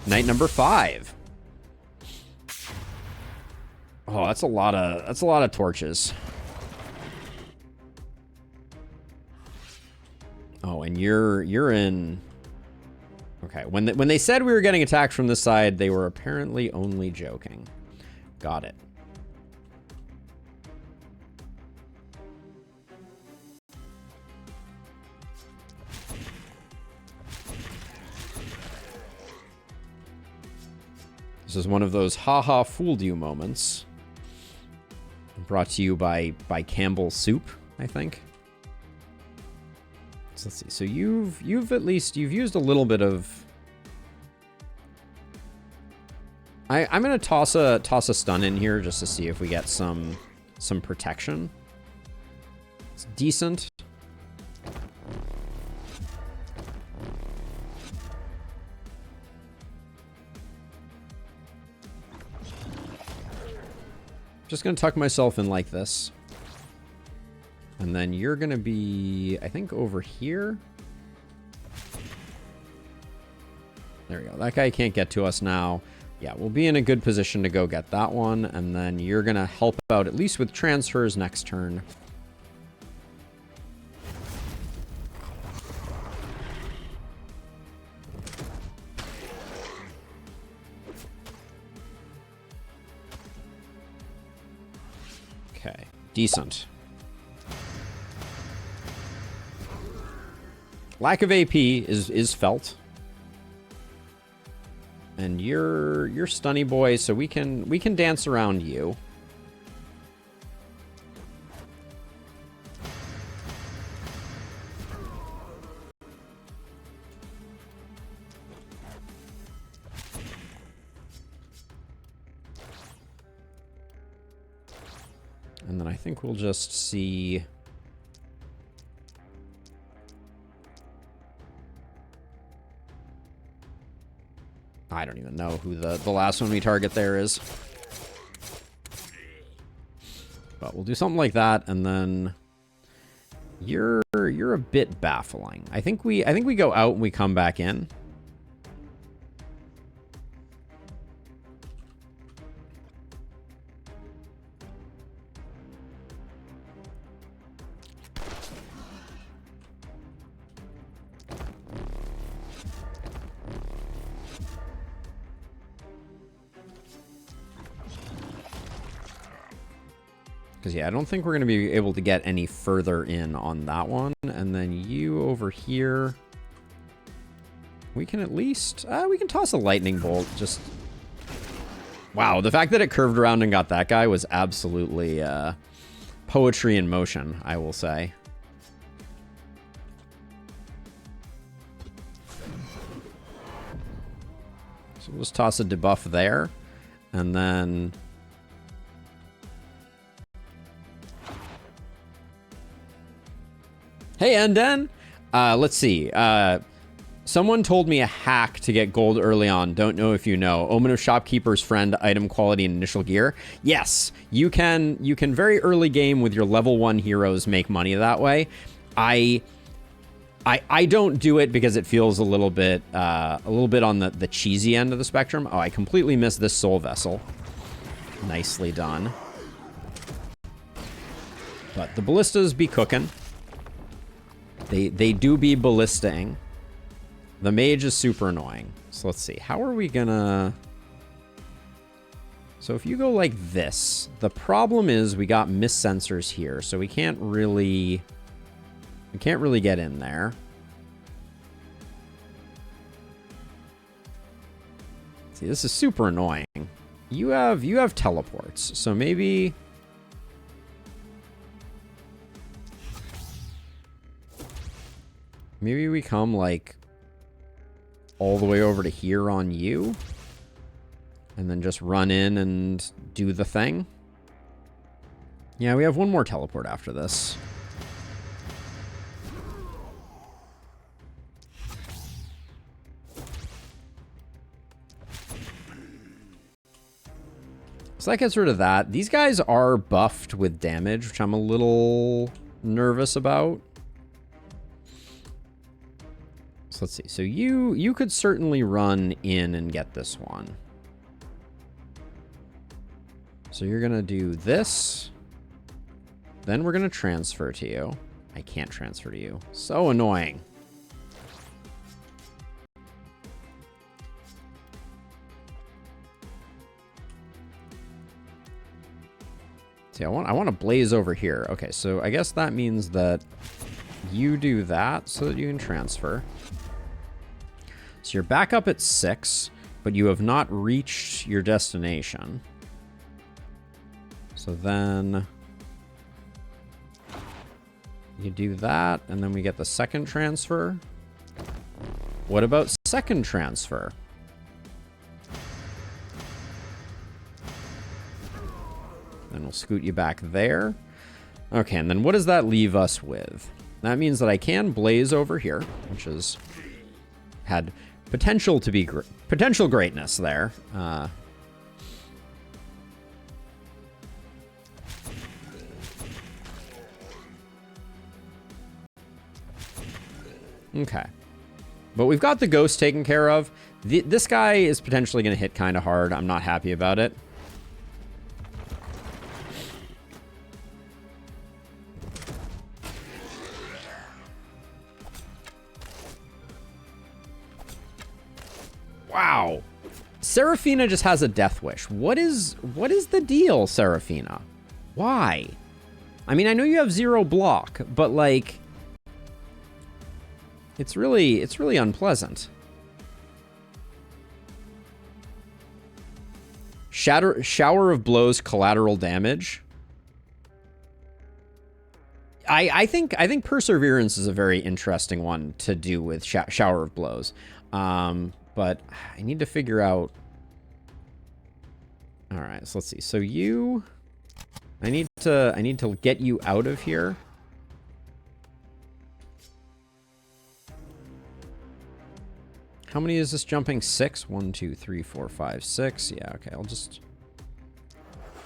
Night number 5. Oh, that's a lot of torches. Oh, and you're in. Okay, when they said we were getting attacked from this side, they were apparently only joking. Got it. This is one of those haha fooled you moments. Brought to you by Campbell's Soup, I think. So let's see. So you've used a little bit of. I'm gonna toss a stun in here just to see if we get some protection. It's decent. Just gonna tuck myself in like this. And then you're gonna be, I think, over here. There we go. That guy can't get to us now. Yeah, we'll be in a good position to go get that one. And then you're gonna help out, at least with transfers, next turn. Okay, decent. Lack of AP is felt. And you're stunny boy, so we can dance around you. And then I think we'll just see. I don't even know who the last one we target there is. But we'll do something like that, and then you're a bit baffling. I think we go out and we come back in. Because, yeah, I don't think we're going to be able to get any further in on that one. And then you over here. We can at least... we can toss a lightning bolt. Just... Wow, the fact that it curved around and got that guy was absolutely poetry in motion, I will say. So we'll just toss a debuff there. And then... Hey, Enden. Let's see. Someone told me a hack to get gold early on. Don't know if you know. Omen of Shopkeeper's Friend, item quality, and initial gear. Yes, you can very early game with your level 1 heroes make money that way. I don't do it because it feels a little bit on the cheesy end of the spectrum. Oh, I completely missed this soul vessel. Nicely done. But the ballistas be cooking. They do be ballisting. The mage is super annoying. So let's see. How are we gonna... So if you go like this, the problem is we got miss sensors here, so we can't really get in there. See, this is super annoying. You have teleports, so maybe... Maybe we come, like, all the way over to here on you. And then just run in and do the thing. Yeah, we have one more teleport after this. So that gets rid of that. These guys are buffed with damage, which I'm a little nervous about. So let's see. So you could certainly run in and get this one. So you're going to do this. Then we're going to transfer to you. I can't transfer to you. So annoying. See, I want to blaze over here. Okay, so I guess that means that you do that so that you can transfer. So you're back up at 6, but you have not reached your destination. So then you do that, and then we get the second transfer. What about second transfer? Then we'll scoot you back there. Okay, and then what does that leave us with? That means that I can blaze over here, which has had potential to be potential greatness there. Okay. But we've got the ghost taken care of. This guy is potentially going to hit kind of hard. I'm not happy about it. Wow. Seraphina just has a death wish. What is the deal, Seraphina? Why? I mean, I know you have 0 block, but like it's really unpleasant. Shower of blows, collateral damage. I think perseverance is a very interesting one to do with shower of blows. But I need to figure out. All right, so let's see. So I need to get you out of here. How many is this jumping? 6? 1, 2, 3, 4, 5, 6. Yeah, okay. I'll just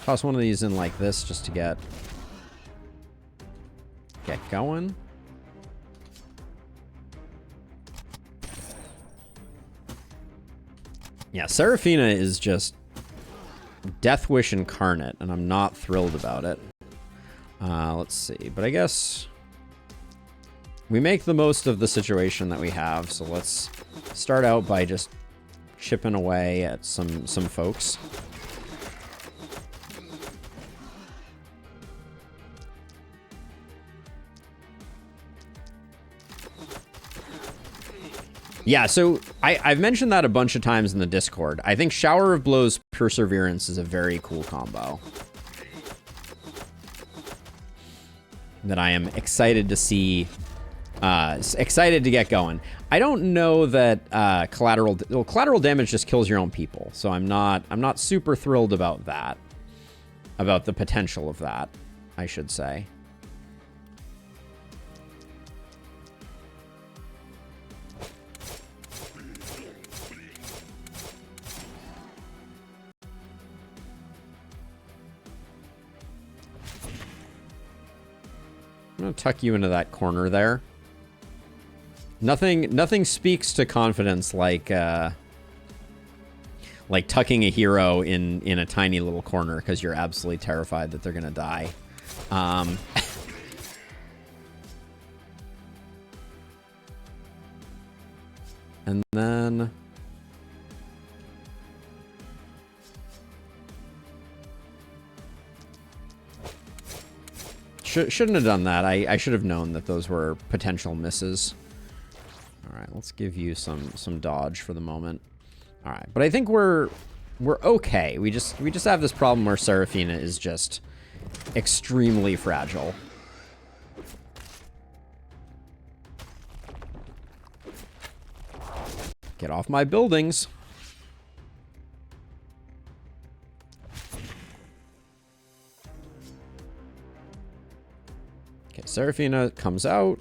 toss one of these in like this just to get going. Yeah, Seraphina is just Death Wish incarnate, and I'm not thrilled about it. Let's see, but I guess we make the most of the situation that we have, so let's start out by just chipping away at some folks. Yeah, so I've mentioned that a bunch of times in the Discord. I think Shower of Blows Perseverance is a very cool combo that I am excited to see, excited to get going. I don't know that collateral damage just kills your own people, so I'm not super thrilled about that, about the potential of that, I should say. I'm gonna tuck you into that corner there. Nothing speaks to confidence like tucking a hero in a tiny little corner because you're absolutely terrified that they're gonna die. And then shouldn't have done that. I should have known that those were potential misses. All right, let's give you some dodge for the moment. All right, but I think we're okay. We just have this problem where Seraphina is just extremely fragile. Get off my buildings. Okay, Seraphina comes out,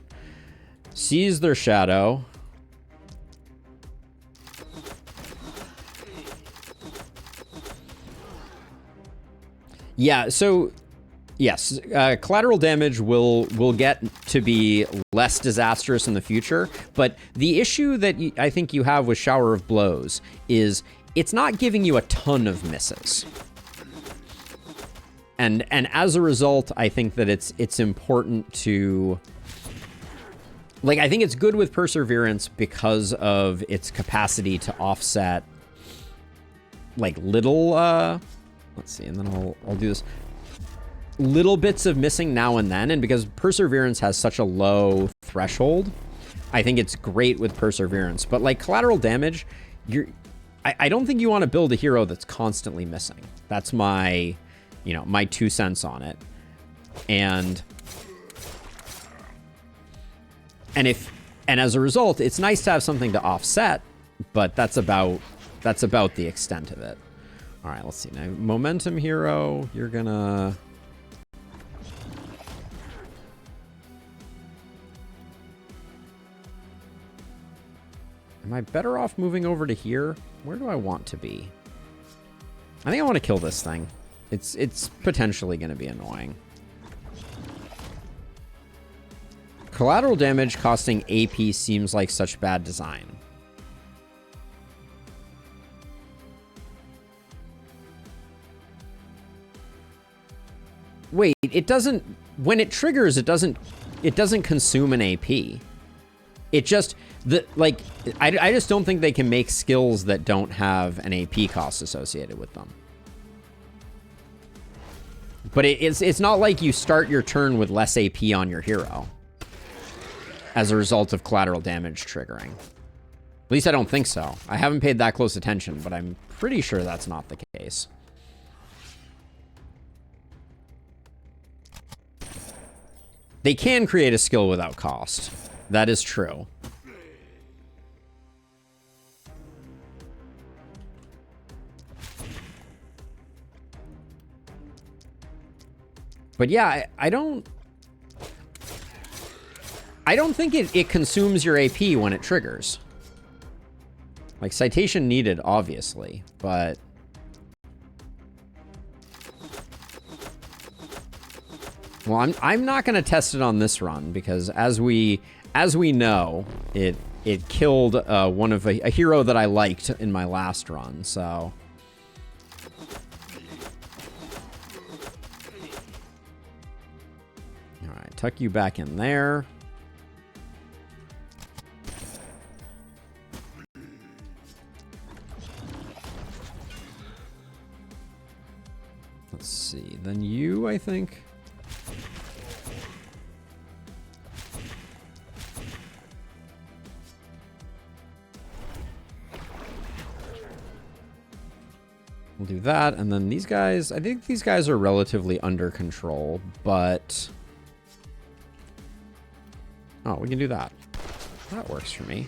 sees their shadow. Yeah, so Yes, collateral damage will get to be less disastrous in the future, but the issue that I think you have with Shower of Blows is it's not giving you a ton of misses. And as a result, I think that it's important to... Like, I think it's good with Perseverance because of its capacity to offset, like, little, let's see, and then I'll do this. Little bits of missing now and then, and because Perseverance has such a low threshold, I think it's great with Perseverance. But, like, collateral damage, I don't think you want to build a hero that's constantly missing. That's my, you know, my 2 cents on it. And as a result, it's nice to have something to offset, but that's about the extent of it. All right, let's see. Now, Momentum Hero, you're gonna... Am I better off moving over to here? Where do I want to be? I think I want to kill this thing. It's potentially going to be annoying. Collateral damage costing AP seems like such bad design. Wait, it doesn't... When it triggers, it doesn't consume an AP. It just... I just don't think they can make skills that don't have an AP cost associated with them. But it's not like you start your turn with less AP on your hero as a result of collateral damage triggering. At least I don't think so. I haven't paid that close attention, but I'm pretty sure that's not the case. They can create a skill without cost. That is true. But yeah, I don't think it consumes your AP when it triggers. Like, citation needed, obviously, but... Well, I'm not going to test it on this run, because as we know, it killed one of a hero that I liked in my last run, so... Alright, tuck you back in there. Let's see, then you, I think... We'll do that, and then these guys, I think these guys are relatively under control, but... Oh, we can do that. That works for me.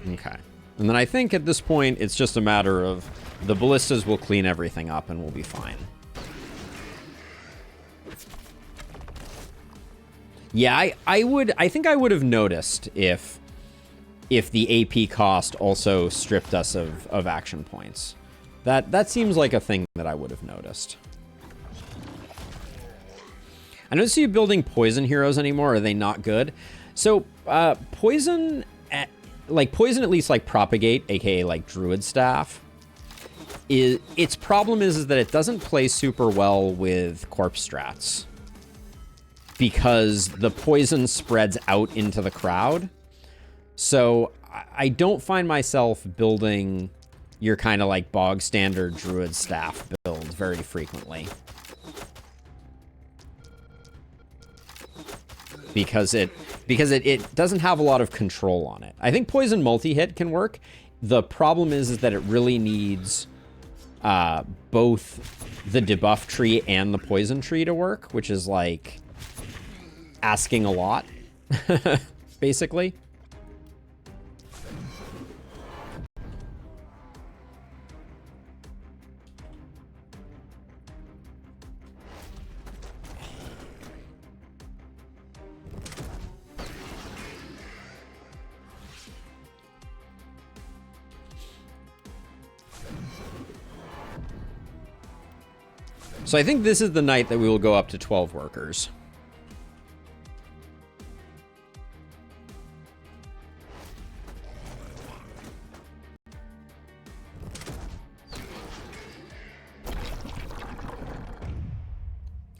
Okay. And then I think at this point, it's just a matter of the ballistas will clean everything up and we'll be fine. Yeah, I think I would have noticed if the AP cost also stripped us of action points. That seems like a thing that I would have noticed. I don't see you building poison heroes anymore. Are they not good? So poison, poison at least like propagate, aka like druid staff. Its problem is that it doesn't play super well with corpse strats, because the poison spreads out into the crowd. So I don't find myself building your kind of like bog standard druid staff build very frequently. Because it doesn't have a lot of control on it. I think poison multi-hit can work. The problem is that it really needs both the debuff tree and the poison tree to work, which is like asking a lot, basically. So I think this is the night that we will go up to 12 workers.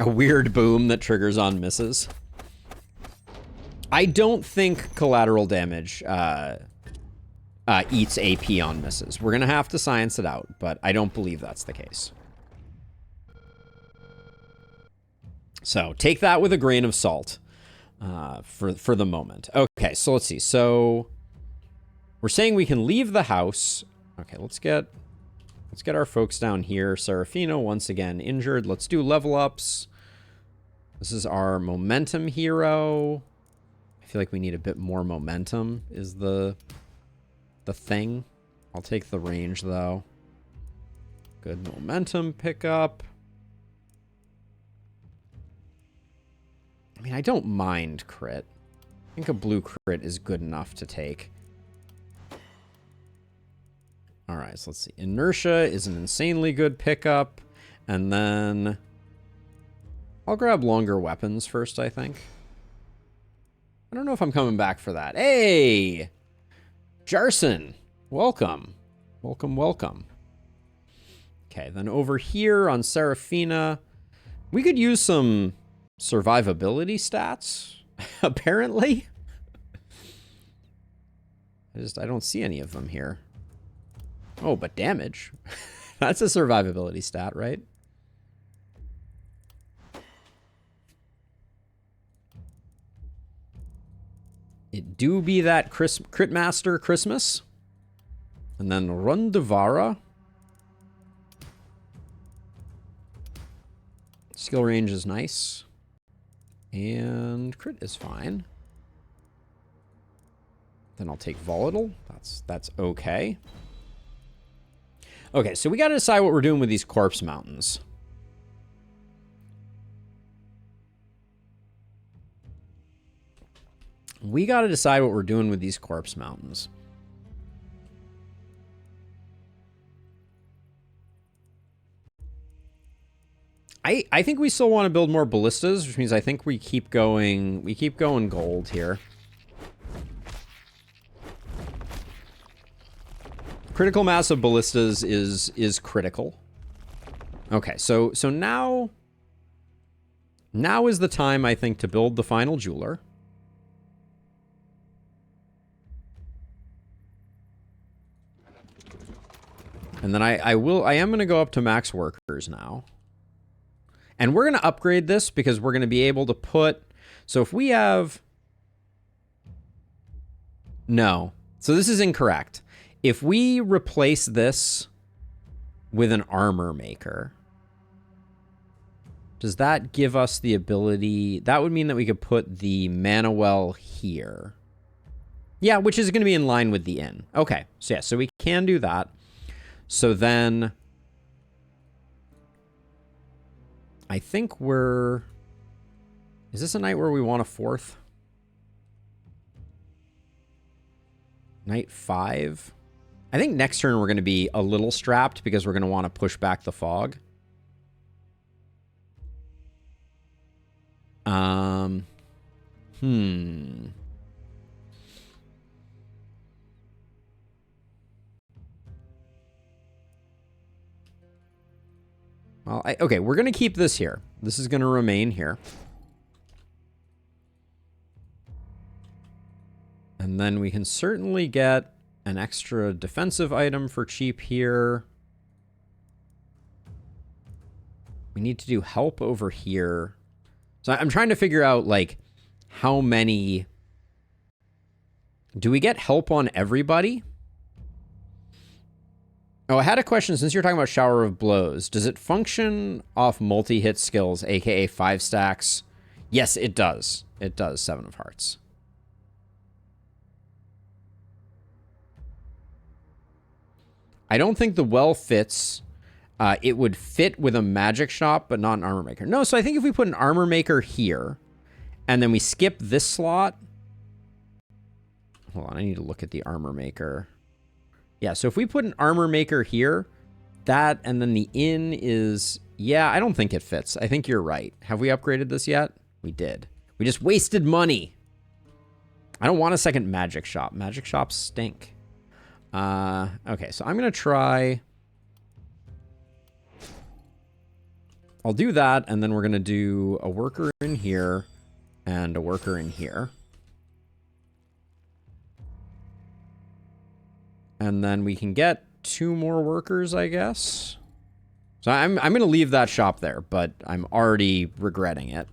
A weird boom that triggers on misses. I don't think collateral damage eats AP on misses. We're going to have to science it out, but I don't believe that's the case. So take that with a grain of salt for the moment. Okay, so let's see. So we're saying we can leave the house. Okay, let's get our folks down here. Serafino, once again, injured. Let's do level ups. This is our momentum hero. I feel like we need a bit more momentum is the thing. I'll take the range, though. Good momentum pickup. I mean, I don't mind crit. I think a blue crit is good enough to take. All right, so let's see. Inertia is an insanely good pickup. And then I'll grab longer weapons first, I think. I don't know if I'm coming back for that. Hey! Jarson, welcome. Welcome, welcome. Okay, then over here on Serafina, we could use some survivability stats, apparently. I don't see any of them here. Oh, but damage. That's a survivability stat, right? It do be that Crit Master Christmas. And then Rundavara. Skill range is nice. And crit is fine. Then I'll take Volatile. That's okay. Okay, so we got to decide what we're doing with these corpse mountains. We got to decide what we're doing with these corpse mountains. I think we still want to build more ballistas, which means I think we keep going gold here. Critical mass of ballistas is critical. Okay, so now is the time, I think, to build the final jeweler. And then I am going to go up to max workers now. And we're going to upgrade this because we're going to be able to put... So if we have... No. So this is incorrect. If we replace this with an armor maker, does that give us the ability... That would mean that we could put the mana well here. Yeah, which is going to be in line with the inn. Okay. So yeah, so we can do that. So then... I think we're... Is this a night where we want a fourth? Night 5? I think next turn we're going to be a little strapped because we're going to want to push back the fog. Well, okay, we're going to keep this here. This is going to remain here. And then we can certainly get an extra defensive item for cheap here. We need to do help over here. So I'm trying to figure out, like, how many... Do we get help on everybody? Oh, I had a question since you're talking about Shower of Blows. Does it function off multi-hit skills, aka 5 stacks? Yes, it does. It does, 7 of Hearts. I don't think the well fits. It would fit with a magic shop, but not an armor maker. No, so I think if we put an armor maker here, and then we skip this slot... Hold on, I need to look at the armor maker. Yeah, so if we put an armor maker here, that, and then the inn is Yeah, I don't think it fits. I think you're right. Have we upgraded this yet? We did. We just wasted money. I don't want a second magic shop. Magic shops stink. Okay, so I'm going to try... I'll do that, and then we're going to do a worker in here and a worker in here. And then we can get 2 more workers, I guess. So I'm going to leave that shop there, but I'm already regretting it.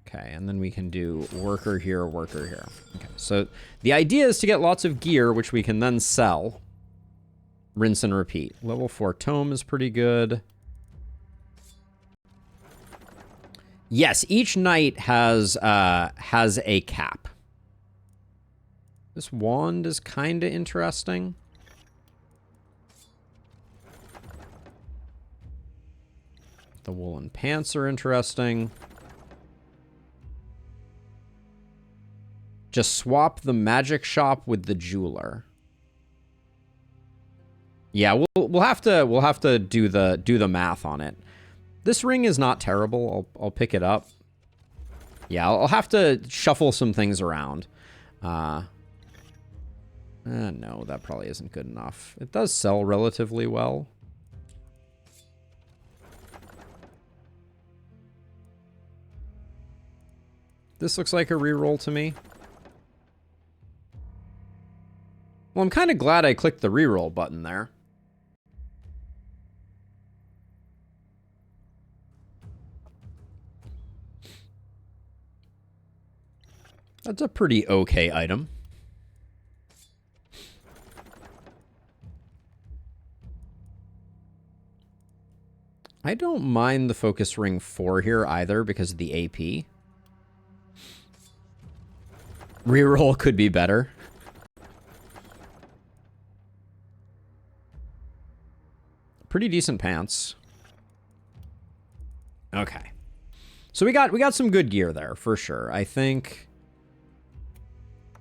Okay, and then we can do worker here, worker here. Okay, so the idea is to get lots of gear, which we can then sell. Rinse and repeat. Level 4 tome is pretty good. Yes, each knight has a cap. This wand is kind of interesting. The woolen pants are interesting. Just swap the magic shop with the jeweler. Yeah, we'll have to do the math on it. This ring is not terrible. I'll pick it up. Yeah, I'll have to shuffle some things around. No, that probably isn't good enough. It does sell relatively well. This looks like a reroll to me. Well, I'm kind of glad I clicked the reroll button there. That's a pretty okay item. I don't mind the focus ring 4 here either because of the AP. Reroll could be better. Pretty decent pants. Okay. So we got some good gear there for sure. I think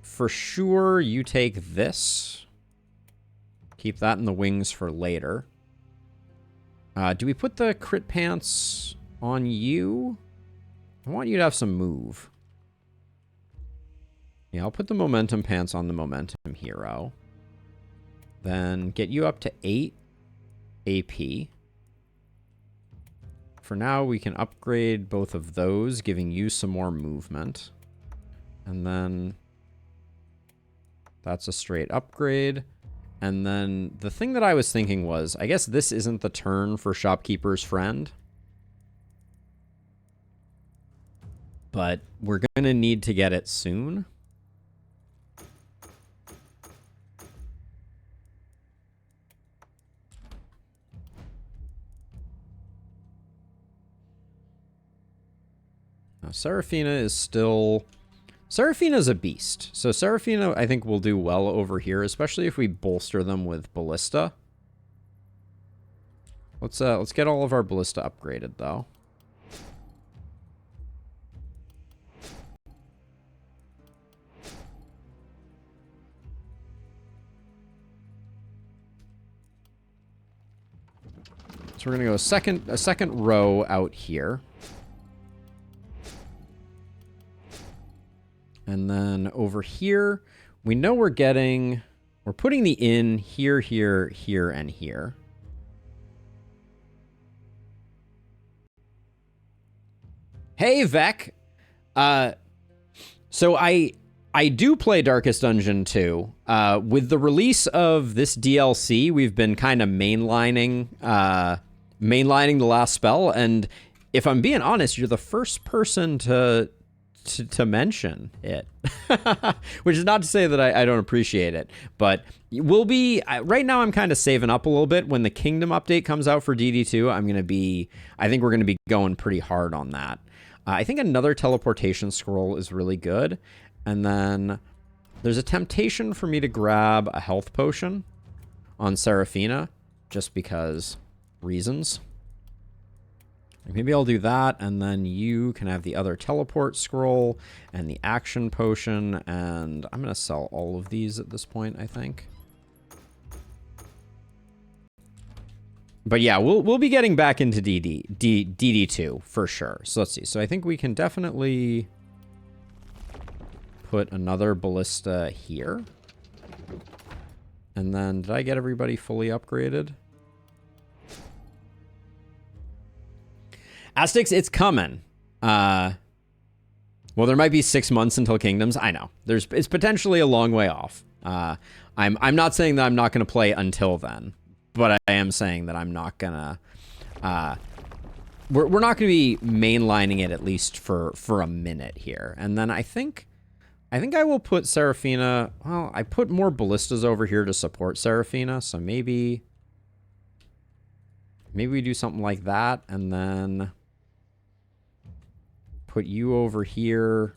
for sure you take this. Keep that in the wings for later. Do we put the crit pants on you? I want you to have some move. Yeah, I'll put the momentum pants on the momentum hero. Then get you up to 8 AP. For now, we can upgrade both of those, giving you some more movement. And then that's a straight upgrade. And then the thing that I was thinking was, I guess this isn't the turn for Shopkeeper's Friend. But we're going to need to get it soon. Now, Seraphina is still... Seraphina's a beast. So Seraphina, I think, will do well over here, especially if we bolster them with Ballista. Let's get all of our Ballista upgraded, though. So we're gonna go a second row out here. And then over here, we know we're putting the inn here, here, here, and here. Hey, Vec. So I do play Darkest Dungeon 2. With the release of this DLC, we've been kind of mainlining the last spell, and if I'm being honest, you're the first person to mention it. Which is not to say that I don't appreciate it, but we'll be right now I'm kind of saving up a little bit. When the Kingdom update comes out for DD2, I think we're going to be going pretty hard on that. I think another teleportation scroll is really good, and then there's a temptation for me to grab a health potion on Seraphina just because reasons. Maybe I'll do that, and then you can have the other teleport scroll and the action potion, and I'm going to sell all of these at this point, I think. But yeah, we'll be getting back into DD2 for sure. So let's see. So I think we can definitely put another ballista here. And then, did I get everybody fully upgraded? Aztecs, it's coming. Well, there might be 6 months until Kingdoms. I know. It's potentially a long way off. I'm not saying that I'm not going to play until then, but I am saying that I'm not gonna. We're not going to be mainlining it at least for a minute here, and then I think I will put Serafina. Well, I put more ballistas over here to support Serafina, so maybe we do something like that, and then put you over here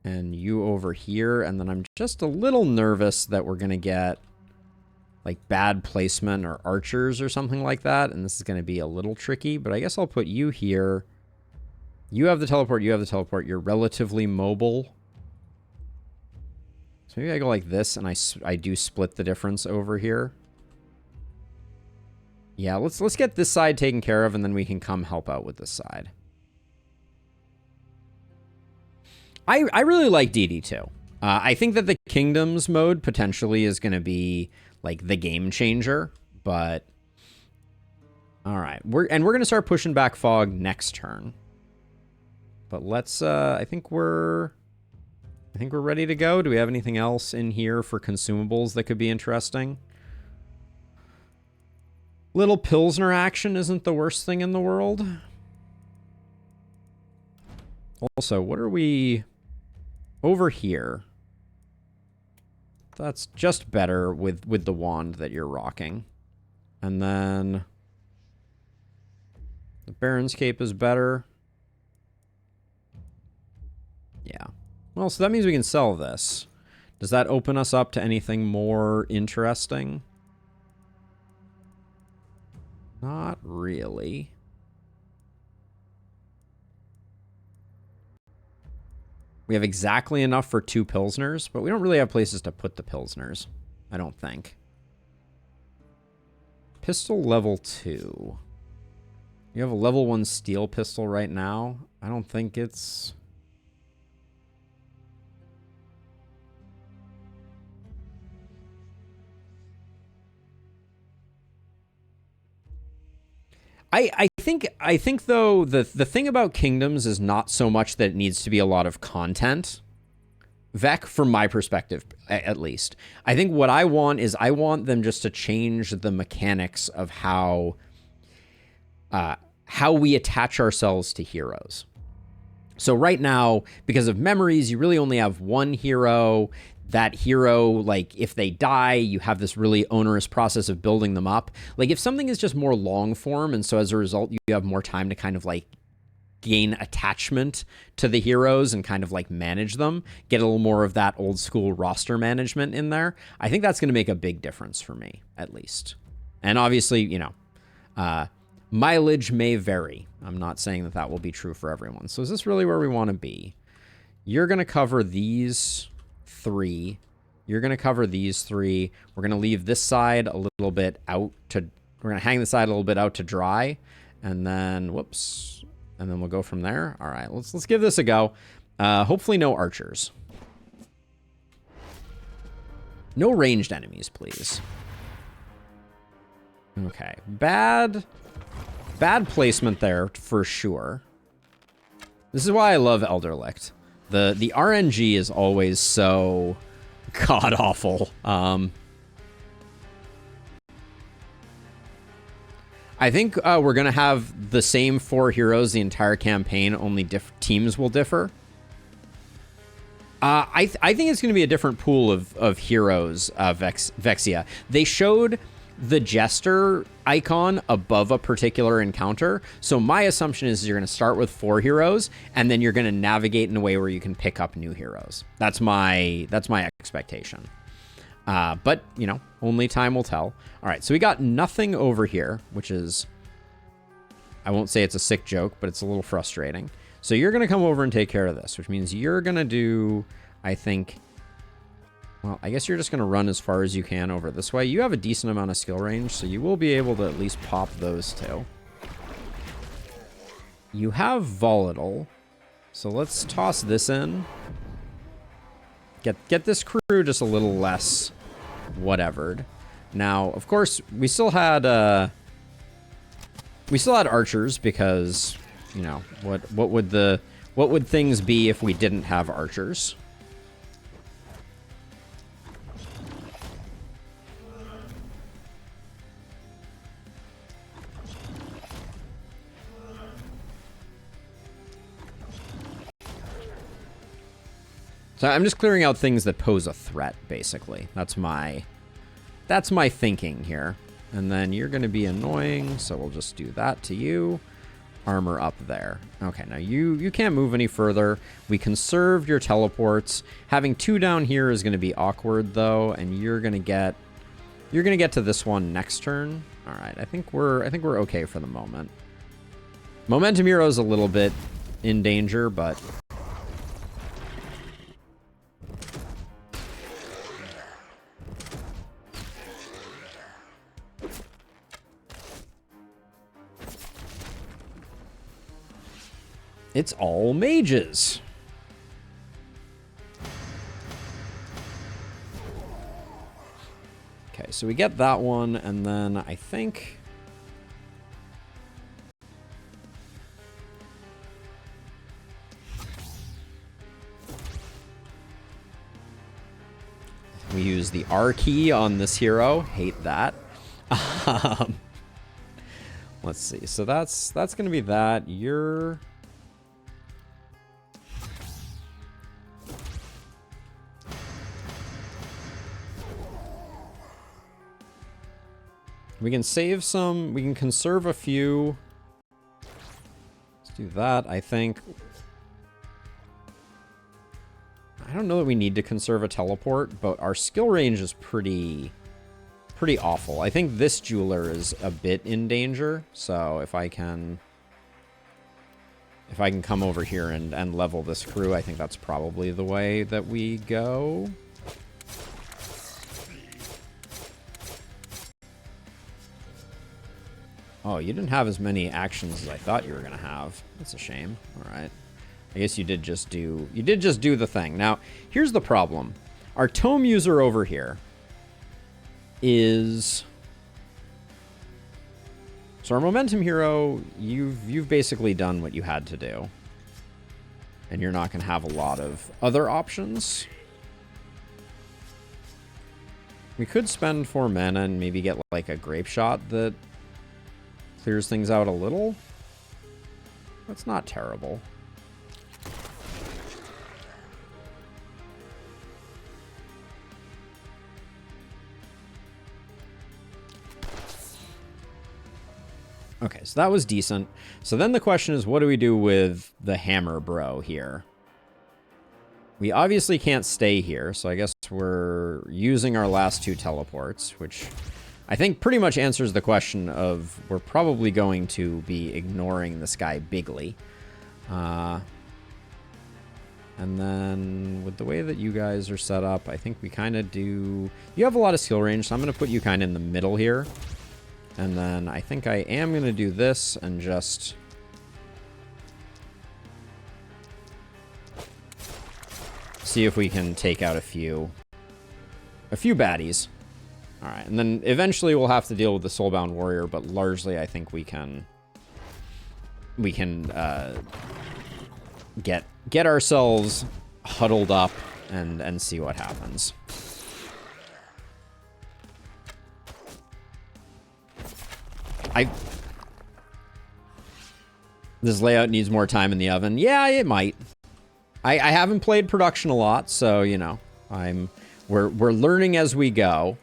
and you over here, and then I'm just a little nervous that we're gonna get like bad placement or archers or something like that, and this is gonna be a little tricky, but I guess I'll put you here. You have the teleport, you have the teleport, you're relatively mobile. So maybe I go like this, and I do split the difference over here. Yeah, let's get this side taken care of, and then we can come help out with this side. I really like DD2. I think that the Kingdoms mode potentially is going to be like the game changer, but all right. We're going to start pushing back fog next turn. But let's I think we're ready to go. Do we have anything else in here for consumables that could be interesting? Little Pilsner action isn't the worst thing in the world. Also, what are we over here? That's just better with the wand that you're rocking. And then the Baron's Cape is better. Yeah. Well, so that means we can sell this. Does that open us up to anything more interesting? Not really. We have exactly enough for 2 Pilsners, but we don't really have places to put the Pilsners, I don't think. Pistol level 2. You have a level 1 steel pistol right now. I don't think it's... I think though the thing about Kingdoms is not so much that it needs to be a lot of content. Vec, from my perspective, at least. I think what I want is I want them just to change the mechanics of how we attach ourselves to heroes. So right now, because of memories, you really only have one hero. That hero, like, if they die, you have this really onerous process of building them up. Like, if something is just more long form, and so as a result, you have more time to kind of, like, gain attachment to the heroes and kind of, like, manage them, get a little more of that old school roster management in there, I think that's going to make a big difference for me, at least. And obviously, you know, mileage may vary. I'm not saying that that will be true for everyone. So is this really where we want to be? You're going to cover these 3. You're going to cover these 3. We're going to leave this side a little bit out to... We're going to hang the side a little bit out to dry. And then... Whoops. And then we'll go from there. All right. Let's give this a go. Hopefully no archers. No ranged enemies, please. Okay. Bad placement there, for sure. This is why I love Elderlicht. The RNG is always so god-awful. I think we're going to have the same 4 heroes the entire campaign, only teams will differ. I think it's going to be a different pool of heroes, Vexia. They showed the Jester icon above a particular encounter. So my assumption is you're going to start with 4 heroes, and then you're going to navigate in a way where you can pick up new heroes. That's my expectation. But, you know, only time will tell. All right, so we got nothing over here, which is... I won't say it's a sick joke, but it's a little frustrating. So you're going to come over and take care of this, which means you're going to do, I think... Well, I guess you're just going to run as far as you can over this way. You have a decent amount of skill range, so you will be able to at least pop those two. You have Volatile, so let's toss this in. Get this crew just a little less whatevered. Now, of course, we still had archers because, you know, what would things be if we didn't have archers? So I'm just clearing out things that pose a threat, basically. That's my thinking here. And then you're going to be annoying, so we'll just do that to you. Armor up there. Okay, now you can't move any further. We conserved your teleports. Having 2 down here is going to be awkward, though, and you're going to get to this one next turn. All right, I think we're okay for the moment. Momentum Hero is a little bit in danger, but it's all mages. Okay, so we get that one, and then I think we use the R key on this hero. Hate that. Let's see. So that's going to be that. You're... We can save some, we can conserve a few. Let's do that, I think. I don't know that we need to conserve a teleport, but our skill range is pretty awful. I think this jeweler is a bit in danger, so if I can come over here and level this crew, I think that's probably the way that we go. Oh, you didn't have as many actions as I thought you were going to have. That's a shame. All right. I guess you did just do the thing. Now, here's the problem. Our tome user over here is... So our momentum hero, you've basically done what you had to do. And you're not going to have a lot of other options. We could spend 4 mana and maybe get like a grape shot that clears things out a little. That's not terrible. Okay, so that was decent. So then the question is, what do we do with the hammer bro here? We obviously can't stay here, so I guess we're using our last 2 teleports, which I think pretty much answers the question of we're probably going to be ignoring this guy bigly. And then with the way that you guys are set up, I think we kind of do... You have a lot of skill range, so I'm going to put you kind of in the middle here. And then I think I am going to do this and just... see if we can take out a few baddies. All right, and then eventually we'll have to deal with the Soulbound Warrior, but largely I think we can get ourselves huddled up and see what happens. This layout needs more time in the oven. Yeah, it might. I haven't played production a lot, so you know, we're learning as we go.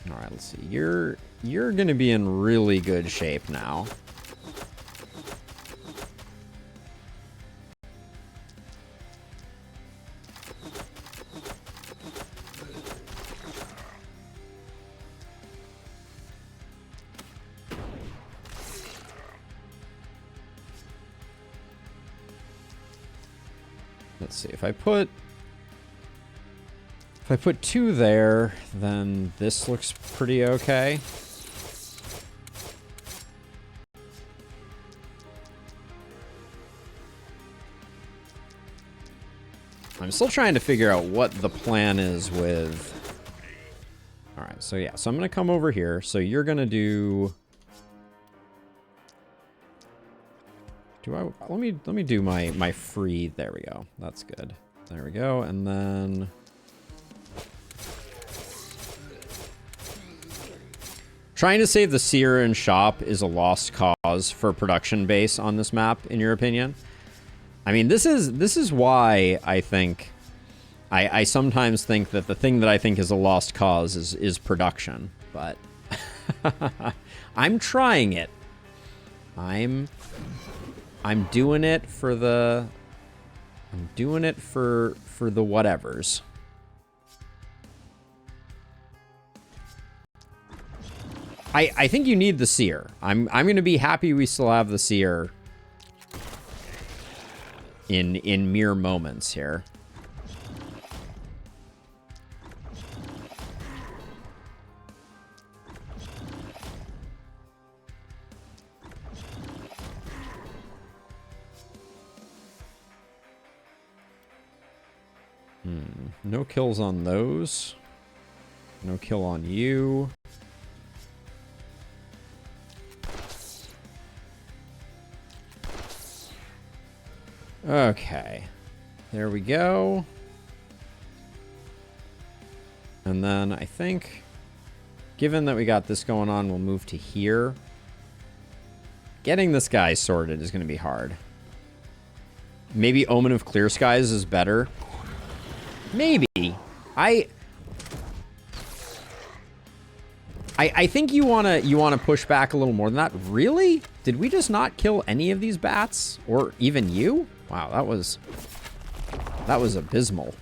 All right, let's see. You're going to be in really good shape now. Let's see, if I put 2 there, then this looks pretty okay. I'm still trying to figure out what the plan is with... All right, so yeah, so I'm gonna come over here. So you're gonna do... let me do my free, there we go. That's good. There we go, and then... Trying to save the seer and shop is a lost cause for production base on this map, in your opinion? I mean, this is why I think... I sometimes think that the thing that I think is a lost cause is production, but... I'm trying it. I'm doing it for the... I'm doing it for the whatevers. I think you need the seer. I'm gonna be happy we still have the seer in mere moments here. No kills on those. No kill on you. Okay. There we go. And then I think, given that we got this going on, we'll move to here. Getting this guy sorted is going to be hard. Maybe Omen of Clear Skies is better. Maybe. I think you wanna push back a little more than that. Really? Did we just not kill any of these bats? Or even you? Wow, that was abysmal.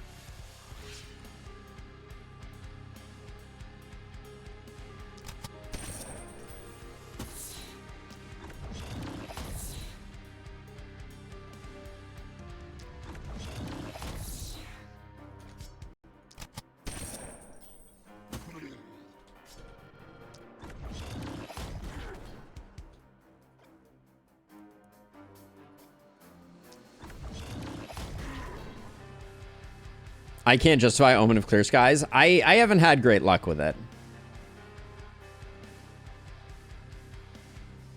I can't justify Omen of Clear Skies. I haven't had great luck with it.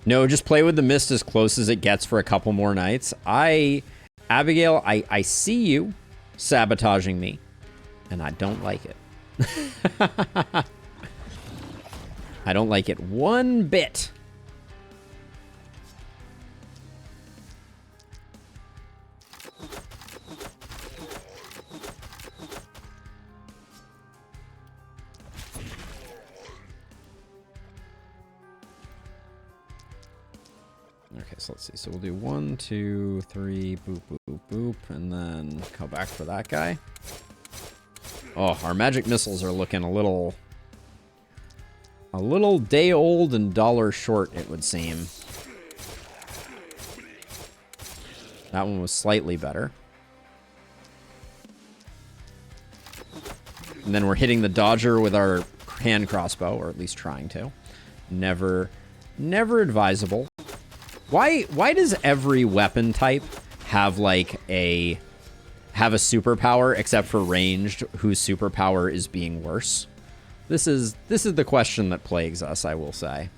No, just play with the mist as close as it gets for a couple more nights. Abigail, I see you sabotaging me, and I don't like it. I don't like it one bit. Okay, so let's see. So we'll do 1, 2, 3, boop, boop, boop, boop, and then come back for that guy. Oh, our magic missiles are looking a little day old and dollar short, it would seem. That one was slightly better. And then we're hitting the dodger with our hand crossbow, or at least trying to. Never advisable. Why does every weapon type have like a superpower except for ranged, whose superpower is being worse? This is the question that plagues us, I will say.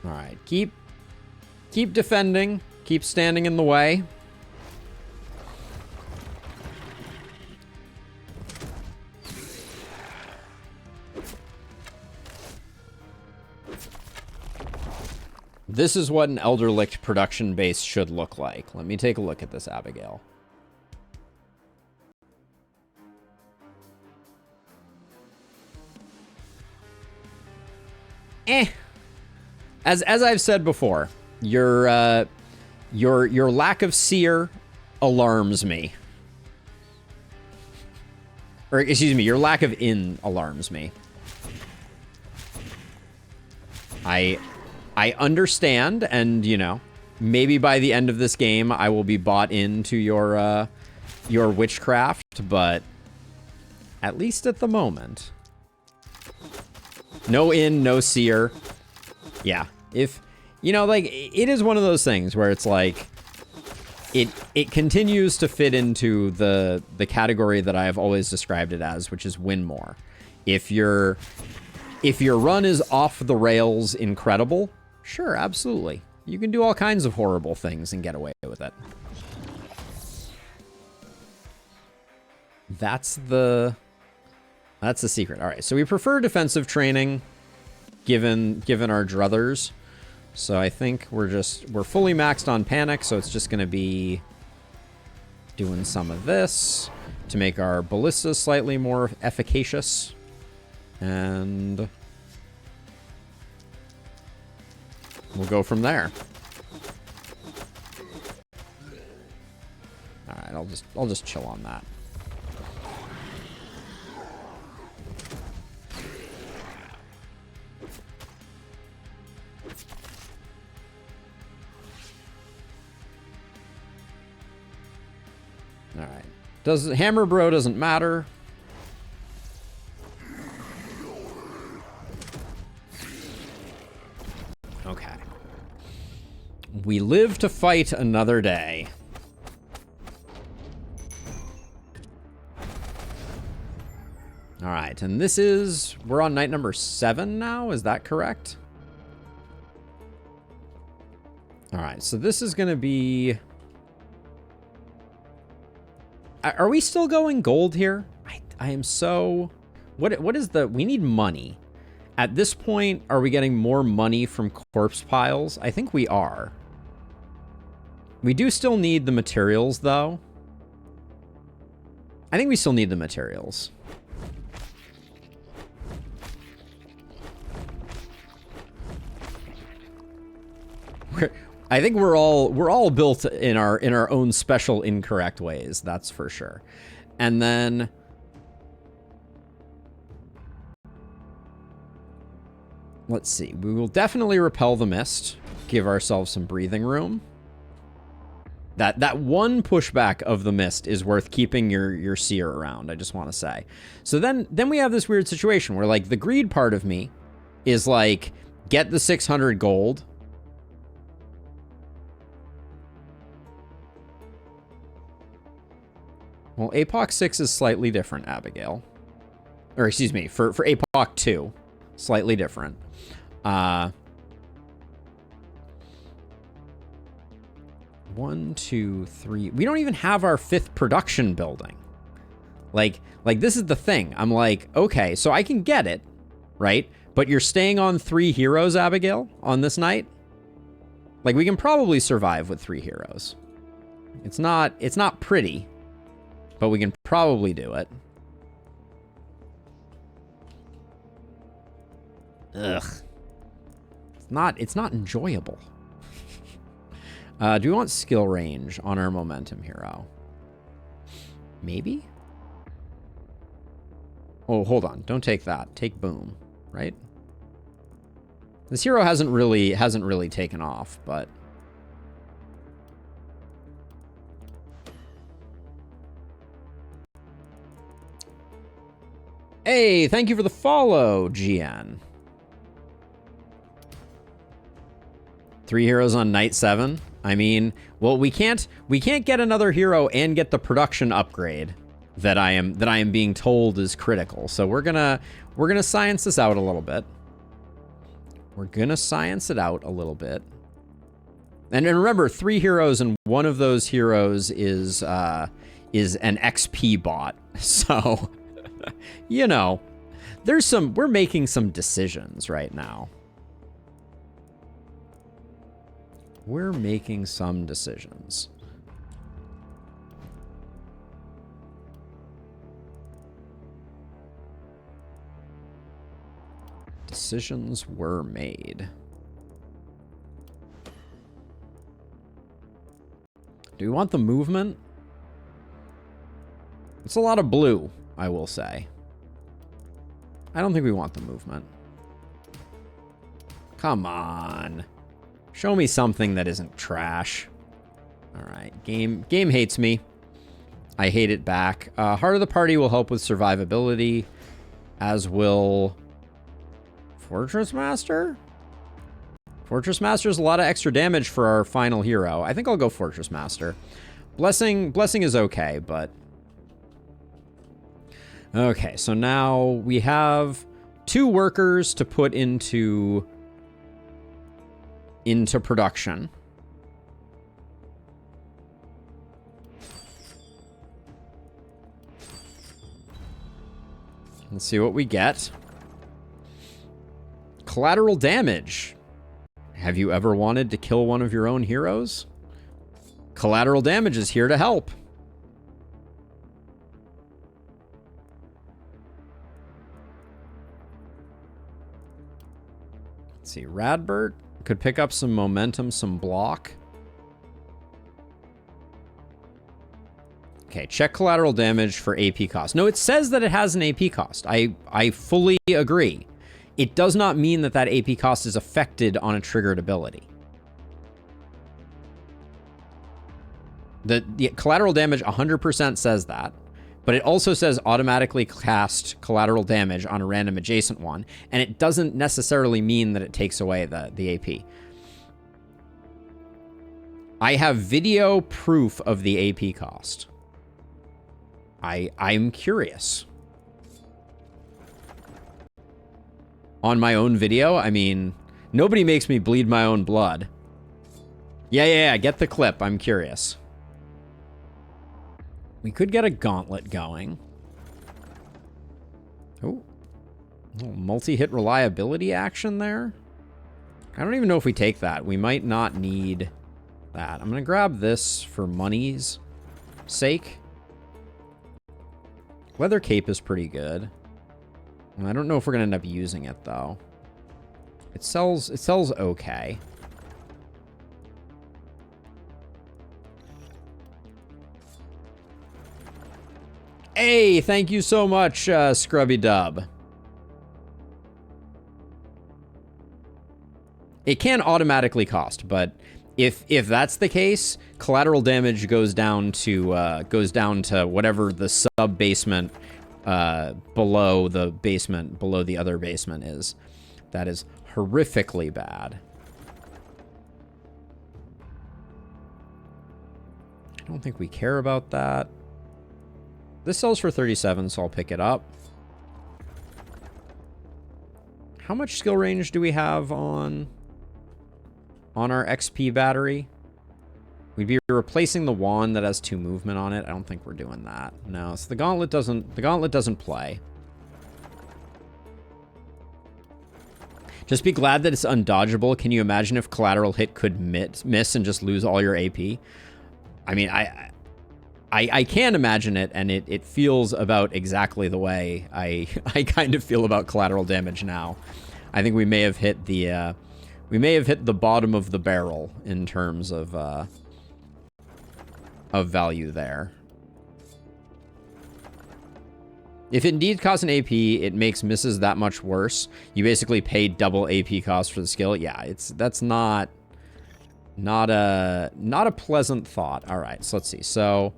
All right, keep defending, keep standing in the way. This is what an Elderlicht production base should look like. Let me take a look at this, Abigail. As I've said before, Your your lack of seer alarms me. Or excuse me, your lack of in alarms me. I understand, and you know, maybe by the end of this game I will be bought into your witchcraft, but at least at the moment. No in, no seer. Yeah. If, you know, like, it is one of those things where it's like, it continues to fit into the category that I have always described it as, which is win more. If your run is off the rails incredible, sure, absolutely. You can do all kinds of horrible things and get away with it. That's the secret. All right, so we prefer defensive training given our druthers. So I think we're fully maxed on panic, so it's just going to be doing some of this to make our ballistas slightly more efficacious. And we'll go from there. All right, I'll just chill on that. All right. Hammer Bro doesn't matter. Okay. We live to fight another day. All right, and we're on night number 7 now, is that correct? All right, so this is going to be... Are we still going gold here? I am so... What is the... We need money. At this point, are we getting more money from corpse piles? I think we are. We do still need the materials, though. I think we still need the materials. I think we're all built in our own special incorrect ways, that's for sure. And then let's see. We will definitely repel the mist, give ourselves some breathing room. That one pushback of the mist is worth keeping your seer around, I just want to say. So then we have this weird situation where, like, the greed part of me is like, get the 600 gold. Well, APOC 6 is slightly different, Abigail. Or, excuse me, for APOC 2. Slightly different. 1, 2, 3. We don't even have our 5th production building. Like this is the thing. I'm like, okay, so I can get it, right? But you're staying on 3 heroes, Abigail, on this night? Like, we can probably survive with 3 heroes. It's not pretty. But we can probably do it. Ugh. It's not enjoyable. Do we want skill range on our momentum hero? Maybe? Oh, hold on. Don't take that. Take boom, right? This hero hasn't really taken off, but hey, thank you for the follow, GN. 3 heroes on night 7. I mean, well, we can't get another hero and get the production upgrade that I am being told is critical. So we're gonna science this out a little bit. We're gonna science it out a little bit. And remember, 3 heroes, and one of those heroes is an XP bot. So you know, we're making some decisions right now. We're making some decisions. Decisions were made. Do we want the movement? It's a lot of blue, I will say. I don't think we want the movement. Come on. Show me something that isn't trash. All right. Game hates me. I hate it back. Heart of the Party will help with survivability, as will Fortress Master? Fortress Master is a lot of extra damage for our final hero. I think I'll go Fortress Master. Blessing is okay, but... Okay, so now we have 2 workers to put into production. Let's see what we get. Collateral damage. Have you ever wanted to kill one of your own heroes? Collateral damage is here to help. Let's see. Radbert could pick up some momentum, some block. Okay, check collateral damage for AP cost. No, it says that it has an AP cost. I fully agree. It does not mean that that AP cost is affected on a triggered ability. The collateral damage 100% says that, but it also says automatically cast collateral damage on a random adjacent one, and it doesn't necessarily mean that it takes away the AP. I have video proof of the AP cost. I'm curious. On my own video, I mean, nobody makes me bleed my own blood. Yeah, get the clip. I'm curious. We could get a gauntlet going. Oh, a little multi-hit reliability action there. I don't even know if we take that. We might not need that. I'm going to grab this for money's sake. Leather cape is pretty good. I don't know if we're going to end up using it, though. It sells okay. Hey, thank you so much, Scrubby Dub. It can automatically cost, but if that's the case, collateral damage goes down to whatever the sub basement below the other basement is. That is horrifically bad. I don't think we care about that. This sells for 37, so I'll pick it up. How much skill range do we have on our XP battery? We'd be replacing the wand that has 2 movement on it. I don't think we're doing that. No, so the gauntlet doesn't play. Just be glad that it's undodgeable. Can you imagine if collateral hit could miss and just lose all your AP? I mean, I can imagine it, and it feels about exactly the way I kind of feel about collateral damage now. I think we may have hit the bottom of the barrel in terms of value there. If it indeed costs an AP, it makes misses that much worse. You basically pay double AP cost for the skill. Yeah, that's not a pleasant thought. All right, so let's see. So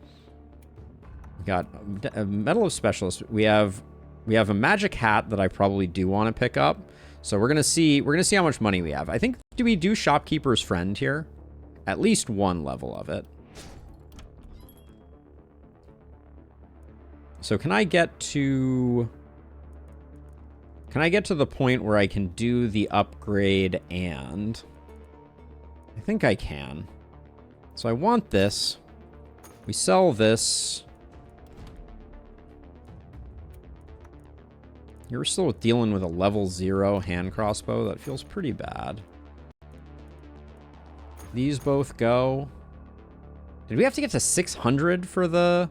we got a Medal of Specialist. We have a magic hat that I probably do want to pick up. So we're gonna see how much money we have. I think, do we do Shopkeeper's Friend here? At least one level of it. So can I get to the point where I can do the upgrade? And I think I can. So I want this. We sell this. You're still dealing with a level 0 hand crossbow. That feels pretty bad. These both go. Did we have to get to 600 for the...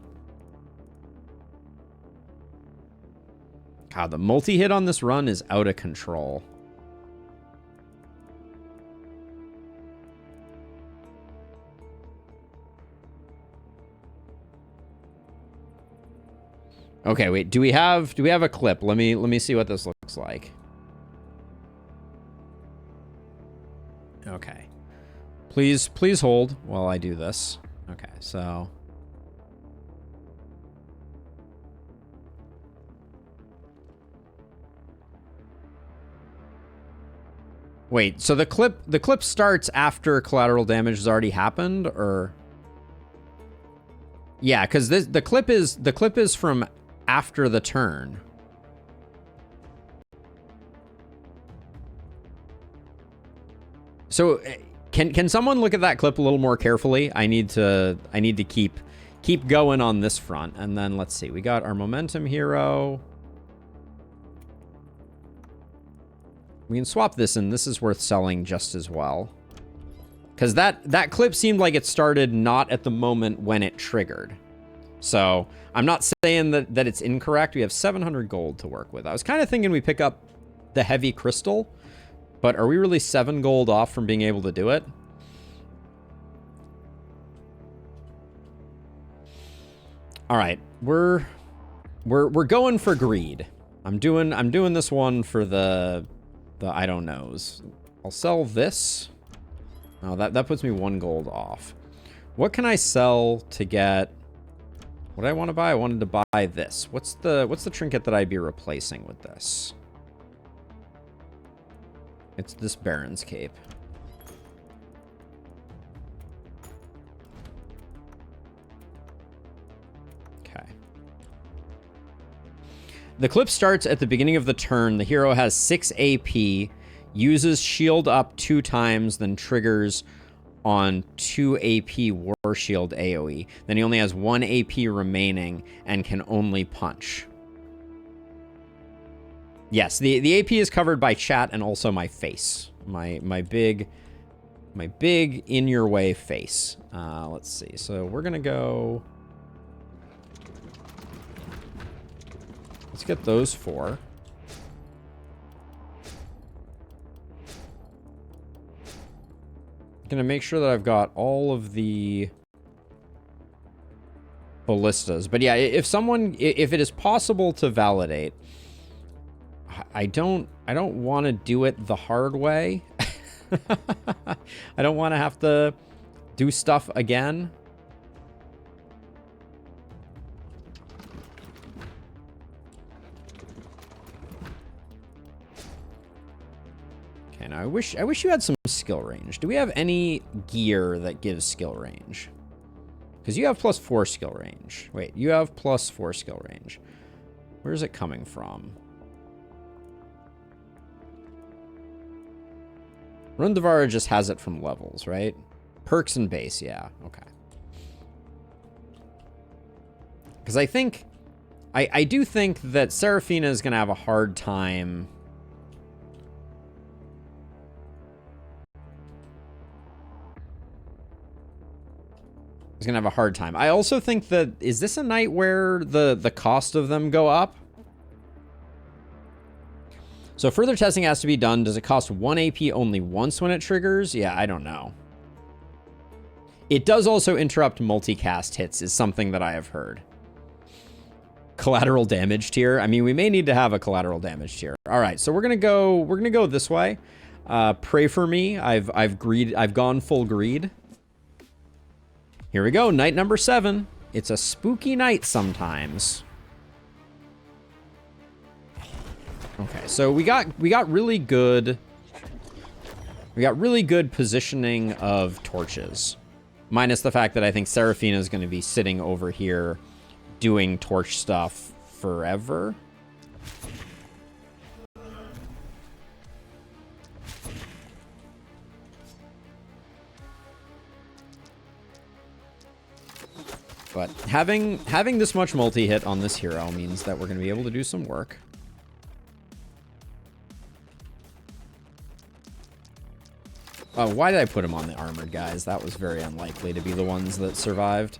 God, the multi-hit on this run is out of control. Okay, wait. Do we have a clip? Let me see what this looks like. Okay. Please hold while I do this. Okay, so wait, so the clip starts after collateral damage has already happened, or yeah, because the clip is from after the turn. So can someone look at that clip a little more carefully? I need to keep going on this front, and then let's see. We got our momentum hero. We can swap this, and this is worth selling just as well. Because that clip seemed like it started not at the moment when it triggered. So I'm not saying that it's incorrect. We have 700 gold to work with. I was kind of thinking we pick up the heavy crystal, but are we really 7 gold off from being able to do it? All right, we're going for greed. I'm doing this one for the I don't knows. I'll sell this. Oh, that puts me 1 gold off. What can I sell to get what I want to buy? I wanted to buy this. What's the trinket that I'd be replacing with this? It's this Baron's cape. Okay. The clip starts at the beginning of the turn. The hero has 6 AP, uses shield up 2 times, then triggers on 2 AP war shield AoE. Then he only has 1 AP remaining and can only punch. Yes, the AP is covered by chat and also my face. My big in your way face. Let's see. So we're gonna go. Let's get those 4. Gonna make sure that I've got all of the ballistas. But yeah, if it is possible to validate, I don't want to do it the hard way. I don't want to have to do stuff again. Okay, now I wish you had some skill range. Do we have any gear that gives skill range? Because you have +4 skill range. Wait, you have +4 skill range. Where is it coming from? Rundavara just has it from levels, right? Perks and base, yeah. Okay. Because I do think that Seraphina is going to have a hard time. Is going to have a hard time. I also think that, is this a night where the cost of them go up? So further testing has to be done. Does it cost 1 AP only once when it triggers? Yeah, I don't know. It does also interrupt multicast hits, is something that I have heard. Collateral damage tier. I mean, we may need to have a collateral damage tier. All right, so we're gonna go this way. Pray for me. I've gone full greed. Here we go, night number 7. It's a spooky night sometimes. Okay, so we got really good positioning of torches. Minus the fact that I think Seraphina is going to be sitting over here doing torch stuff forever. But having this much multi-hit on this hero means that we're going to be able to do some work. Why did I put him on the armored guys? That was very unlikely to be the ones that survived.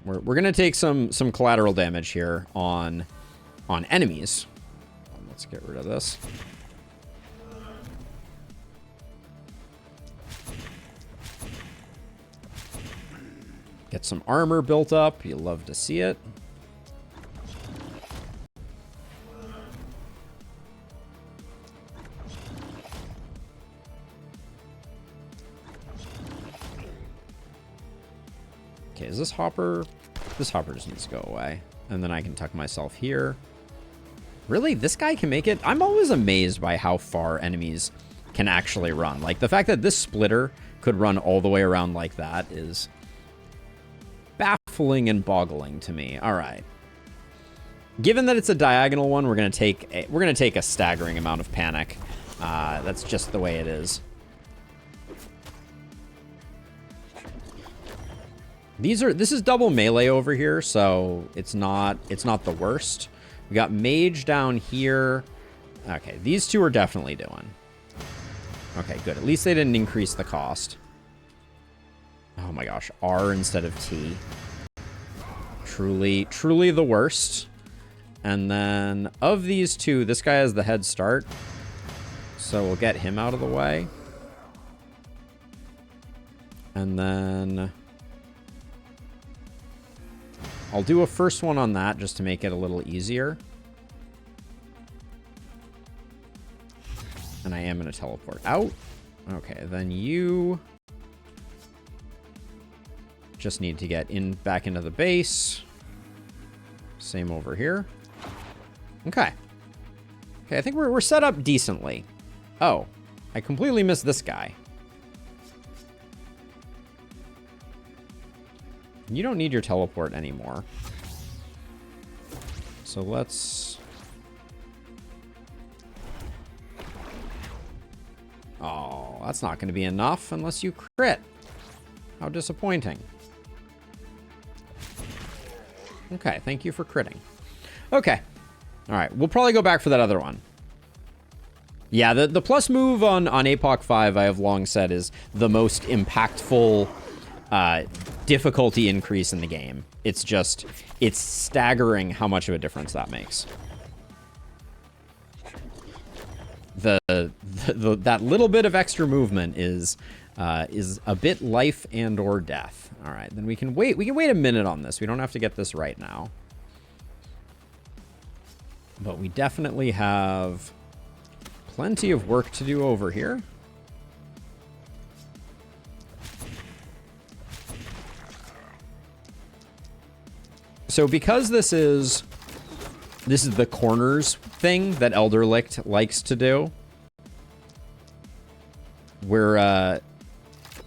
We're gonna take some collateral damage here on on enemies. Let's get rid of this. Get some armor built up. You love to see it. Okay, is this hopper? This hopper just needs to go away. And then I can tuck myself here. Really? This guy can make it? I'm always amazed by how far enemies can actually run. Like, the fact that this splitter could run all the way around like that is baffling and boggling to me. All right. Given that it's a diagonal one, we're gonna take a staggering amount of panic. That's just the way it is. This is double melee over here, so it's not the worst. We got mage down here. Okay, these two are definitely doing. Okay, good. At least they didn't increase the cost. Oh my gosh, R instead of T. Truly, truly the worst. And then of these two, this guy has the head start. So we'll get him out of the way. And then I'll do a first one on that just to make it a little easier. And I am going to teleport out. Okay, then you just need to get back into the base. Same over here. Okay. Okay, I think we're set up decently. Oh, I completely missed this guy. You don't need your teleport anymore. So let's... Oh, that's not going to be enough unless you crit. How disappointing. Okay, thank you for critting. Okay. All right, we'll probably go back for that other one. Yeah, the plus move on APOC 5, I have long said, is the most impactful difficulty increase in the game. It's staggering how much of a difference that makes. That little bit of extra movement is a bit life and or death. All right, then we can wait a minute on this. We don't have to get this right now. But we definitely have plenty of work to do over here. So because this is the corners thing that Elderlicht likes to do, we're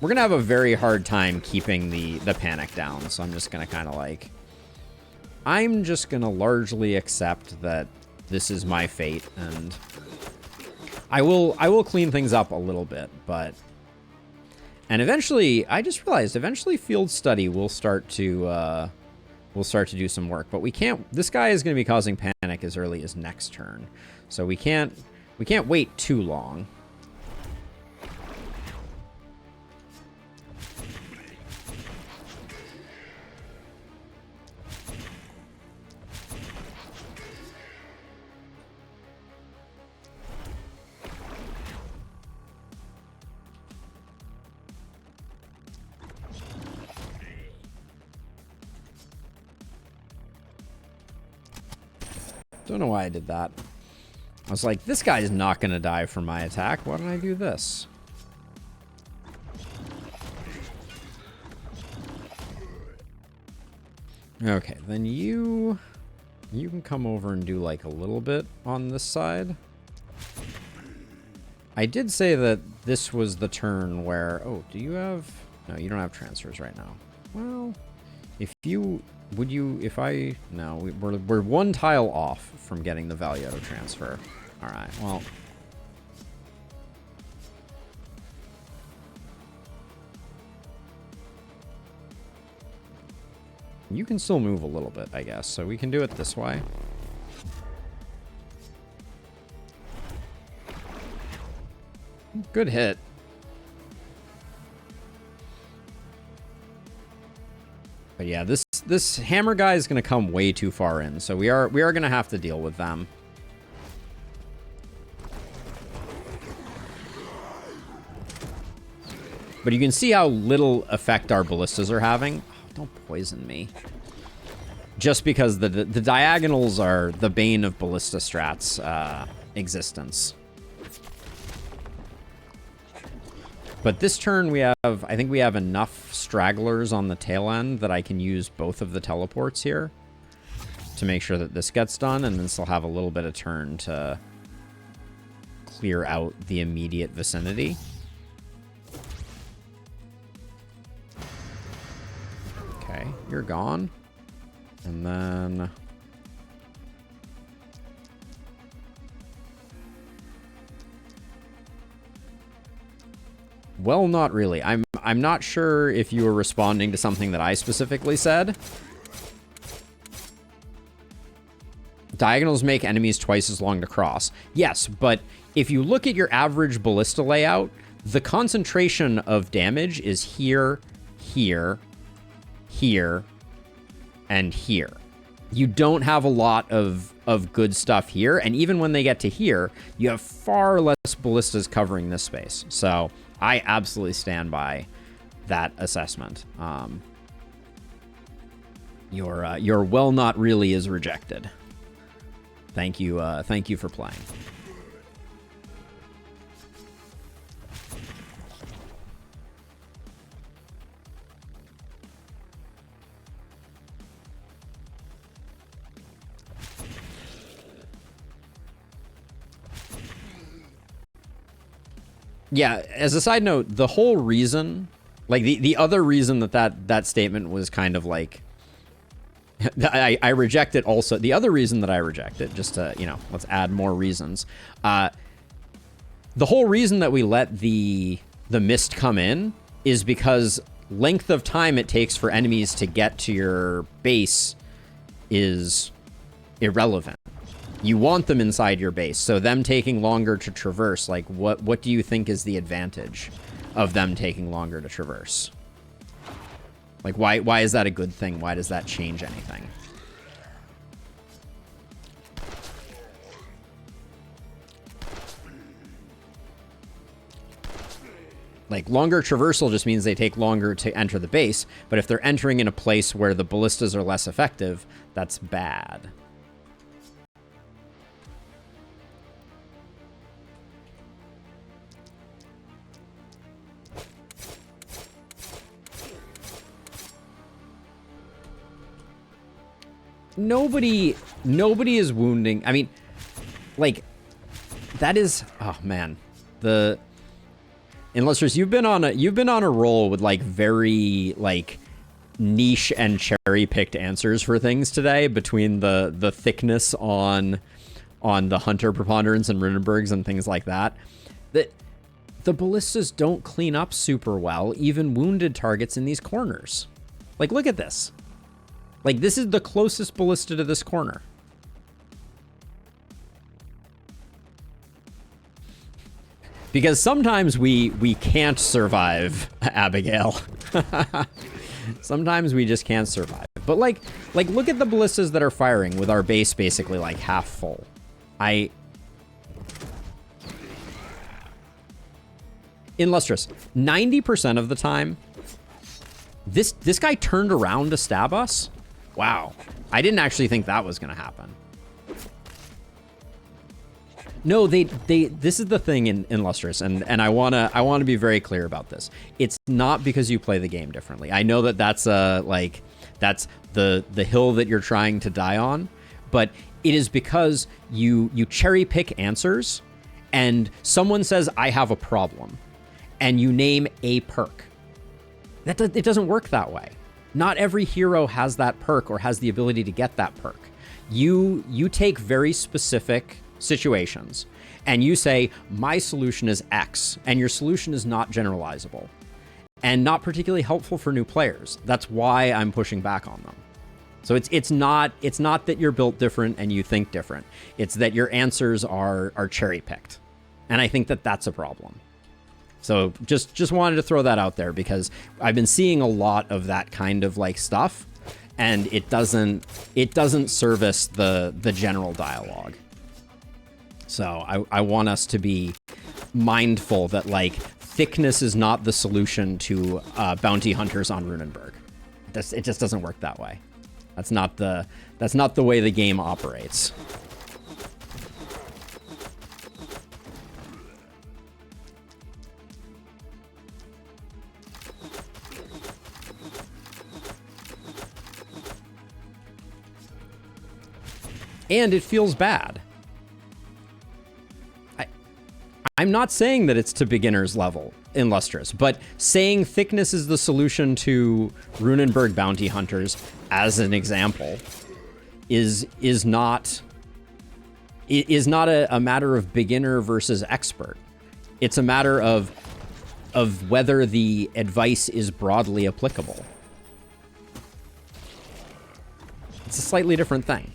gonna have a very hard time keeping the panic down. So I'm just gonna kind of like, I'm just gonna largely accept that this is my fate, and I will clean things up a little bit, and eventually, I just realized eventually field study will start to do some work, but we can't. This guy is going to be causing panic as early as next turn, so we can't wait too long. Don't know why I did that. I was like, this guy's not going to die from my attack. Why don't I do this? Okay, then you can come over and do like a little bit on this side. I did say that this was the turn where... Oh, do you have... No, you don't have transfers right now. Well, if you... Would you, if I, no, we're one tile off from getting the value out of transfer. All right, well. You can still move a little bit, I guess, so we can do it this way. Good hit. But yeah, this hammer guy is going to come way too far in, so we are going to have to deal with them. But you can see how little effect our ballistas are having. Oh, don't poison me. Just because the diagonals are the bane of ballista strats existence. But this turn I think we have enough stragglers on the tail end that I can use both of the teleports here to make sure that this gets done, and then still have a little bit of turn to clear out the immediate vicinity. Okay, you're gone. And then... Well, not really. I'm not sure if you were responding to something that I specifically said. Diagonals make enemies twice as long to cross. Yes, but if you look at your average ballista layout, the concentration of damage is here, here, here, and here. You don't have a lot of good stuff here, and even when they get to here, you have far less ballistas covering this space. So I absolutely stand by that assessment. Your well not really is rejected. Thank you for playing. Yeah, as a side note, the whole reason, like the other reason that statement was kind of like, I reject it also. The other reason that I reject it, just to, let's add more reasons. The whole reason that we let the mist come in is because length of time it takes for enemies to get to your base is irrelevant. You want them inside your base, so them taking longer to traverse, like what do you think is the advantage of them taking longer to traverse? Like why is that a good thing? Why does that change anything? Like longer traversal just means they take longer to enter the base, but if they're entering in a place where the ballistas are less effective, that's bad. Nobody is wounding. I mean, like, that is, oh man, Illustrious, you've been on a roll with like very like niche and cherry picked answers for things today, between the thickness on the Hunter preponderance and Runebergs and things like that. That the ballistas don't clean up super well, even wounded targets in these corners. Like, look at this. Like, this is the closest ballista to this corner. Because sometimes we can't survive, Abigail. Sometimes we just can't survive. But like look at the ballistas that are firing with our base basically like half full. Illustrious, 90% of the time, this guy turned around to stab us. Wow. I didn't actually think that was going to happen. No, this is the thing in Illustrious, and I want to be very clear about this. It's not because you play the game differently. I know that that's the hill that you're trying to die on, but it is because you cherry pick answers, and someone says, I have a problem, and you name a perk. It doesn't work that way. Not every hero has that perk or has the ability to get that perk. You take very specific situations and you say, my solution is X, and your solution is not generalizable and not particularly helpful for new players. That's why I'm pushing back on them. So it's not that you're built different and you think different. It's that your answers are cherry picked. And I think that that's a problem. So just wanted to throw that out there, because I've been seeing a lot of that kind of like stuff, and it doesn't service the general dialogue. So I want us to be mindful that like thickness is not the solution to bounty hunters on Runenburg. It just doesn't work that way. That's not the way the game operates. And it feels bad. I'm not saying that it's to beginner's level in Lustrous, but saying thickness is the solution to Runenburg bounty hunters, as an example, is not a matter of beginner versus expert. It's a matter of whether the advice is broadly applicable. It's a slightly different thing.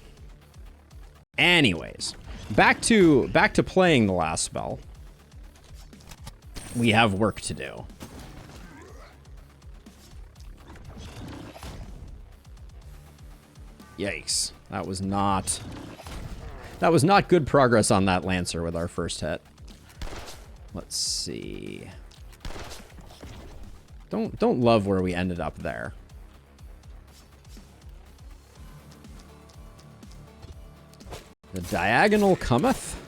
Anyways, back to playing the last spell. We have work to do. Yikes. That was not good progress on that Lancer with our first hit. Let's see. Don't love where we ended up there. The diagonal cometh.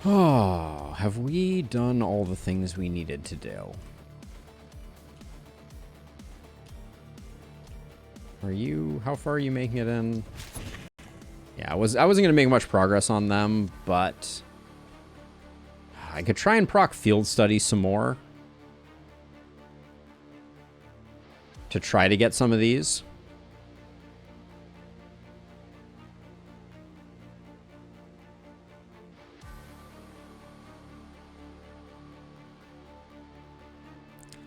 Oh, have we done all the things we needed to do? How far are you making it in? Yeah, I wasn't going to make much progress on them, but I could try and proc field study some more to try to get some of these.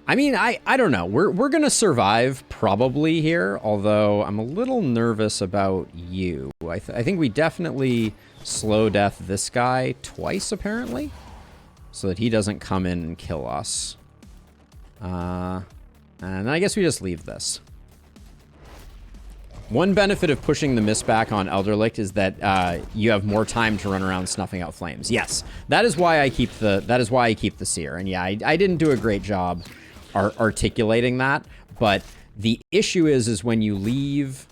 I mean, I don't know. We're gonna survive probably here, although I'm a little nervous about you. I think we definitely slow death this guy twice, apparently, so that he doesn't come in and kill us. And then I guess we just leave this. One benefit of pushing the mist back on Elderlicht is that you have more time to run around snuffing out flames. Yes, that is why I keep the seer. And yeah, I didn't do a great job articulating that, but the issue is when you leave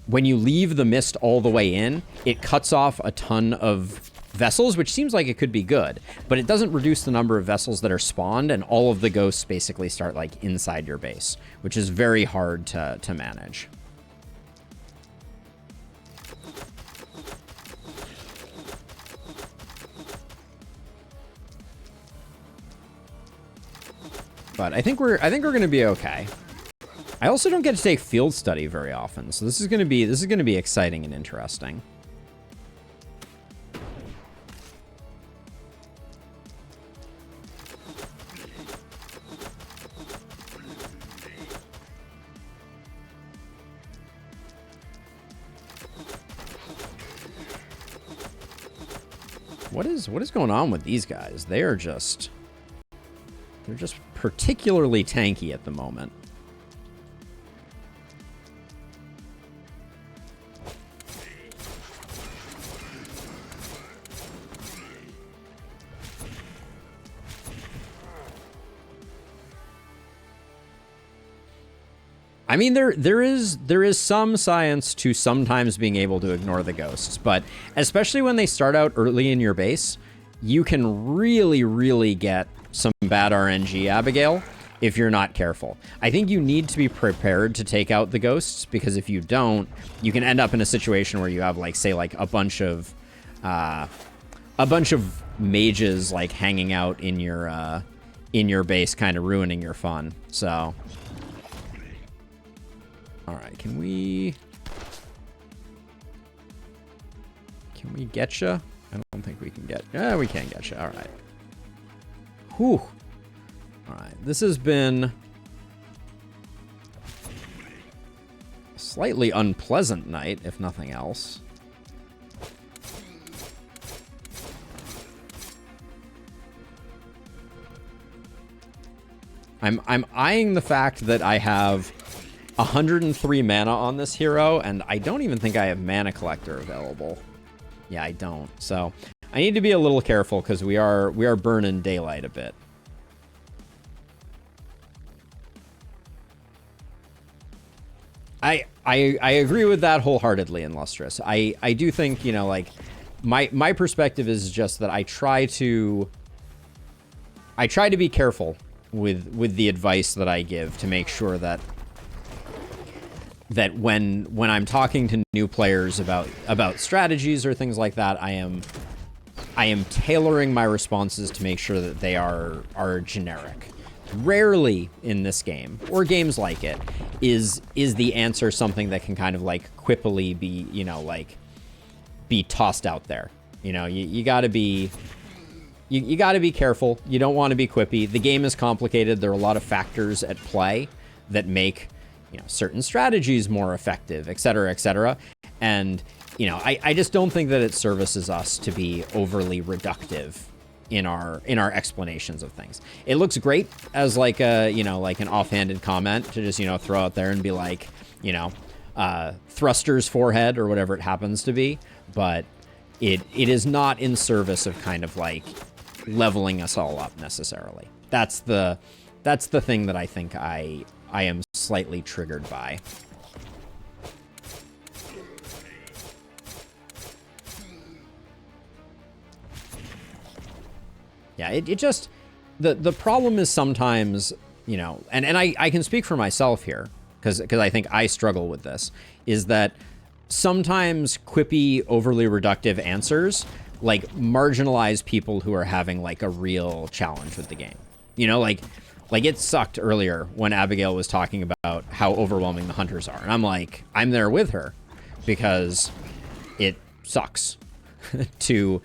the mist all the way in, it cuts off a ton of vessels, which seems like it could be good, but it doesn't reduce the number of vessels that are spawned, and all of the ghosts basically start like inside your base, which is very hard to manage. But I think we're going to be okay. I also don't get to take field study very often, so this is going to be exciting and interesting. What is going on with these guys? They're just particularly tanky at the moment. I mean, there is some science to sometimes being able to ignore the ghosts, but especially when they start out early in your base, you can really get some bad RNG, Abigail, if you're not careful. I think you need to be prepared to take out the ghosts, because if you don't, you can end up in a situation where you have, like, say, like a bunch of mages like hanging out in your base, kind of ruining your fun. So, all right, can we get you? I don't think we can get. Yeah, we can get you. All right. Whew. All right. This has been slightly unpleasant night, if nothing else. I'm eyeing the fact that I have 103 mana on this hero, and I don't even think I have Mana Collector available. Yeah, I don't. So I need to be a little careful because we are burning daylight a bit. I agree with that wholeheartedly, Illustrious. I do think, you know, like my perspective is just that I try to be careful with the advice that I give to make sure that when I'm talking to new players about strategies or things like that, I am tailoring my responses to make sure that they are generic. Rarely in this game, or games like it, is the answer something that can kind of like quippily be, you know, like be tossed out there. You know, you gotta be you gotta be careful. You don't want to be quippy. The game is complicated. There are a lot of factors at play that make, you know, certain strategies more effective, et cetera, et cetera. And, you know, I just don't think that it services us to be overly reductive in our explanations of things. It looks great as like a, you know, like an offhanded comment to just, you know, throw out there and be like, you know, thruster's forehead or whatever it happens to be, but it is not in service of kind of like leveling us all up necessarily. That's the thing that I think I am slightly triggered by. Yeah, it just, the problem is sometimes, you know, and I can speak for myself here, because I think I struggle with this, is that sometimes quippy, overly reductive answers, like, marginalize people who are having, like, a real challenge with the game. You know, like it sucked earlier when Abigail was talking about how overwhelming the hunters are. And I'm like, I'm there with her, because it sucks to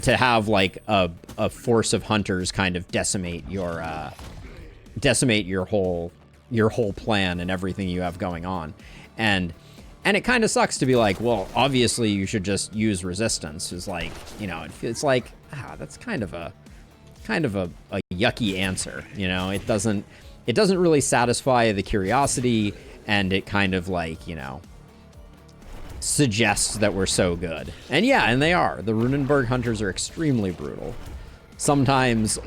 have like a force of hunters kind of decimate your whole plan and everything you have going on. And it kind of sucks to be like, well, obviously you should just use resistance. It's like, you know, it's like, that's kind of a yucky answer. You know, it doesn't really satisfy the curiosity, and it kind of like, you know, suggests that we're so good. And yeah, and they are. The Runenburg hunters are extremely brutal. Sometimes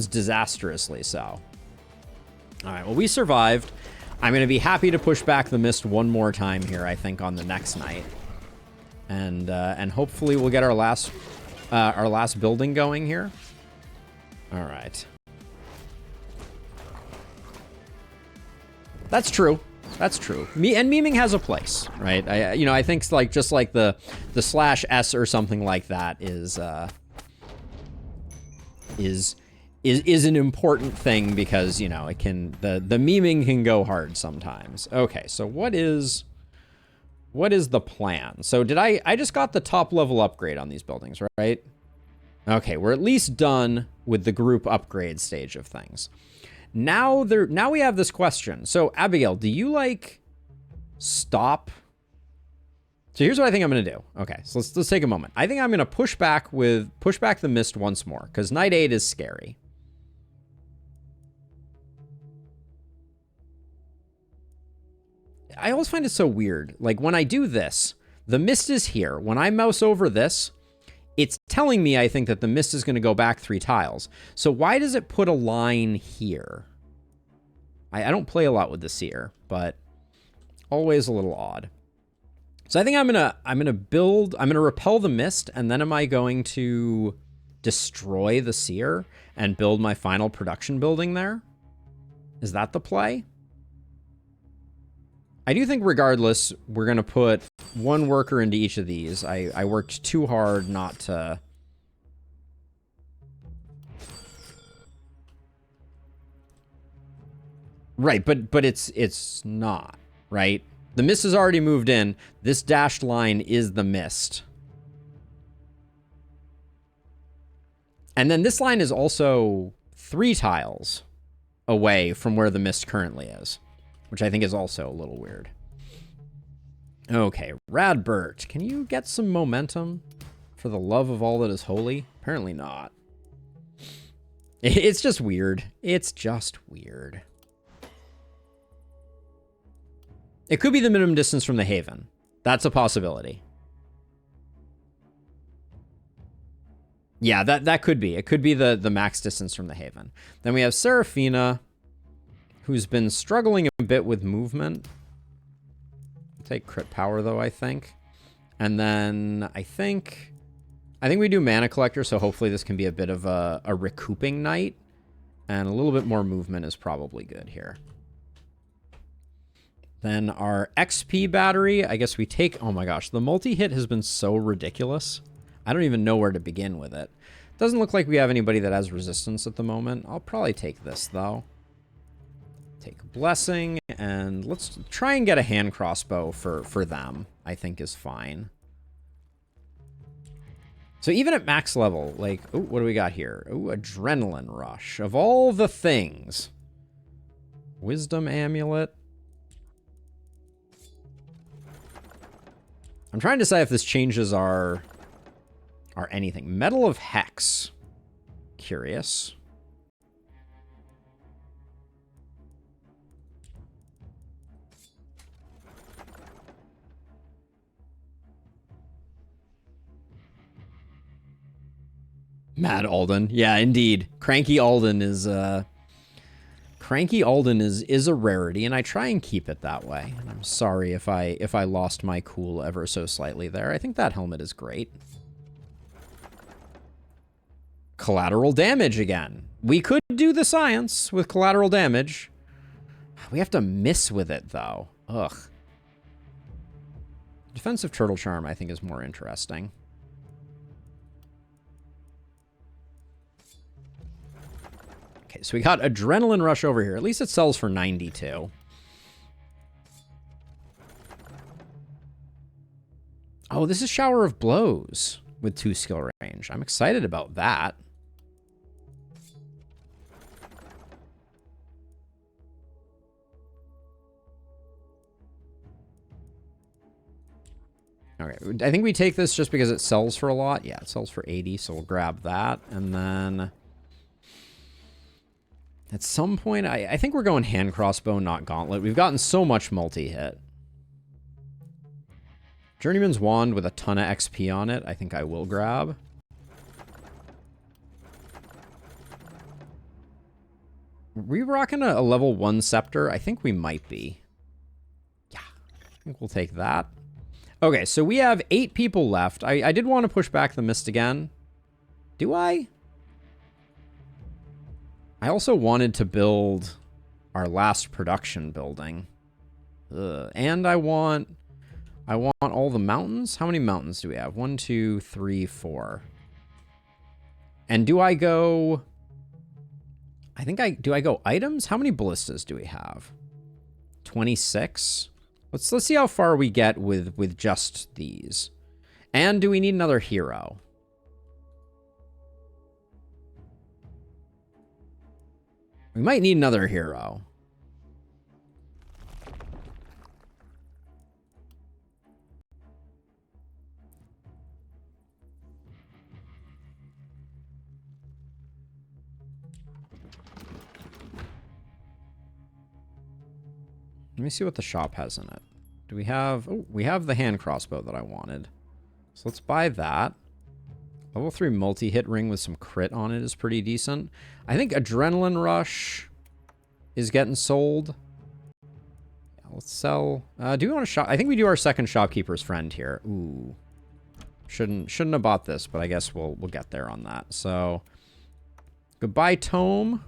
disastrously so. All right, well, we survived. I'm going to be happy to push back the mist one more time here, I think, on the next night. And hopefully we'll get our last building going here. All right. That's true. That's true. And memeing has a place, right? I think like just like the /s or something like that is an important thing, because, you know, it can, the memeing can go hard sometimes. Okay, so what is the plan? So I just got the top level upgrade on these buildings, right? Okay, we're at least done with the group upgrade stage of things. Now we have this question. So Abigail, do you like stop? So here's what I think I'm going to do. Okay, so let's take a moment. I think I'm going to push back the mist once more, because Night 8 is scary. I always find it so weird. Like, when I do this, the mist is here. When I mouse over this, it's telling me, I think, that the mist is going to go back 3 tiles. So why does it put a line here? I don't play a lot with the seer, but always a little odd. So I think I'm gonna repel the mist, and then am I going to destroy the seer and build my final production building there? Is that the play? I do think regardless, we're gonna put 1 worker into each of these. I worked too hard not to... Right, but it's not, right? The mist has already moved in. This dashed line is the mist. And then this line is also 3 tiles away from where the mist currently is, which I think is also a little weird. Okay, Radbert, can you get some momentum for the love of all that is holy? Apparently not. It's just weird. It's just weird. It could be the minimum distance from the Haven. That's a possibility. Yeah, that could be. It could be the max distance from the Haven. Then we have Seraphina, who's been struggling a bit with movement. I'll take crit power, though, I think. And then I think we do Mana Collector, so hopefully this can be a bit of a recouping night. And a little bit more movement is probably good here. Then our XP battery, I guess we take... Oh my gosh, the multi-hit has been so ridiculous. I don't even know where to begin with it. Doesn't look like we have anybody that has resistance at the moment. I'll probably take this, though. Take Blessing, and let's try and get a hand crossbow for them, I think is fine. So even at max level, like... Oh, what do we got here? Oh, Adrenaline Rush. Of all the things. Wisdom Amulet. I'm trying to decide if this changes our anything. Metal of Hex. Curious. Mad Alden. Yeah, indeed. Cranky Alden is a rarity, and I try and keep it that way. And I'm sorry if I lost my cool ever so slightly there. I think that helmet is great. Collateral damage again. We could do the science with collateral damage. We have to miss with it, though. Ugh. Defensive Turtle Charm, I think, is more interesting. Okay, so we got Adrenaline Rush over here. At least it sells for 92. Oh, this is Shower of Blows with 2 skill range. I'm excited about that. Okay, I think we take this just because it sells for a lot. Yeah, it sells for 80, so we'll grab that. And then at some point, I think we're going hand crossbow, not gauntlet. We've gotten so much multi-hit. Journeyman's Wand with a ton of XP on it, I think I will grab. Are we rocking a level 1 scepter? I think we might be. Yeah, I think we'll take that. Okay, so we have 8 people left. I did want to push back the mist again. Do I? I also wanted to build our last production building. And I want all the mountains. How many mountains do we have? 1, 2, 3, 4. And do I go... do I go items? How many ballistas do we have? 26? Let's see how far we get with just these. And do we need another hero? We might need another hero. Let me see what the shop has in it. Do we have... Oh, we have the hand crossbow that I wanted. So let's buy that. Level 3 multi-hit ring with some crit on it is pretty decent. I think Adrenaline Rush is getting sold. Yeah, let's sell... do we want to shop? I think we do our second shopkeeper's friend here. Ooh. Shouldn't have bought this, but I guess we'll get there on that. So, goodbye, Tome.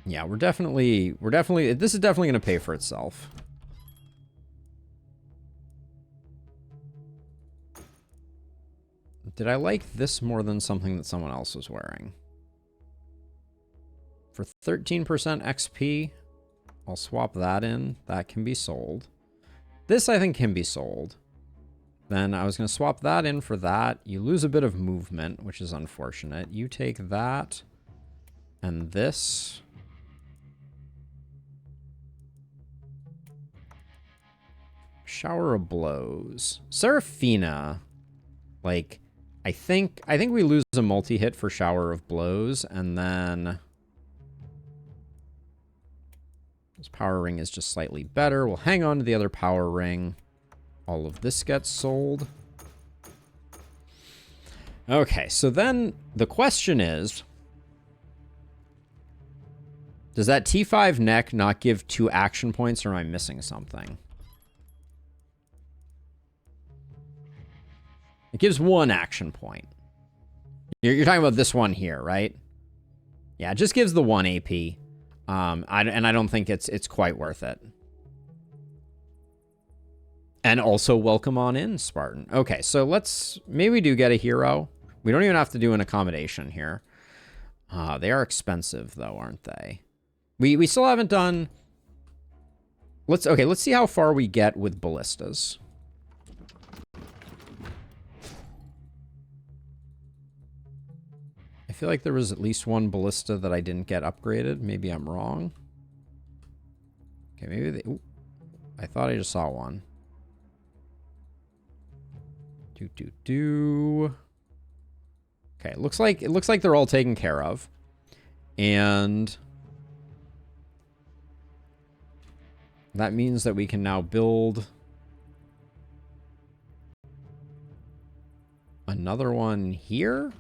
Yeah, we're definitely, this is definitely going to pay for itself. Did I like this more than something that someone else was wearing? For 13% XP, I'll swap that in. That can be sold. This, I think, can be sold. Then I was going to swap that in for that. You lose a bit of movement, which is unfortunate. You take that and this. Shower of blows. Seraphina. Like, I think we lose a multi-hit for Shower of Blows, and then this power ring is just slightly better. We'll hang on to the other power ring. All of this gets sold. Okay, so then the question is, does that T5 neck not give 2 action points, or am I missing something? It gives 1 action point. You're talking about this one here, right? Yeah, it just gives the 1 AP. And I don't think it's quite worth it. And also, welcome on in, Spartan. Okay, so maybe we do get a hero. We don't even have to do an accommodation here. They are expensive, though, aren't they? We still haven't done... Let's see how far we get with ballistas. I feel like there was at least one ballista that I didn't get upgraded. Maybe I'm wrong. Okay, maybe they... Ooh, I thought I just saw one. Okay, it looks like they're all taken care of. And that means that we can now build another one here.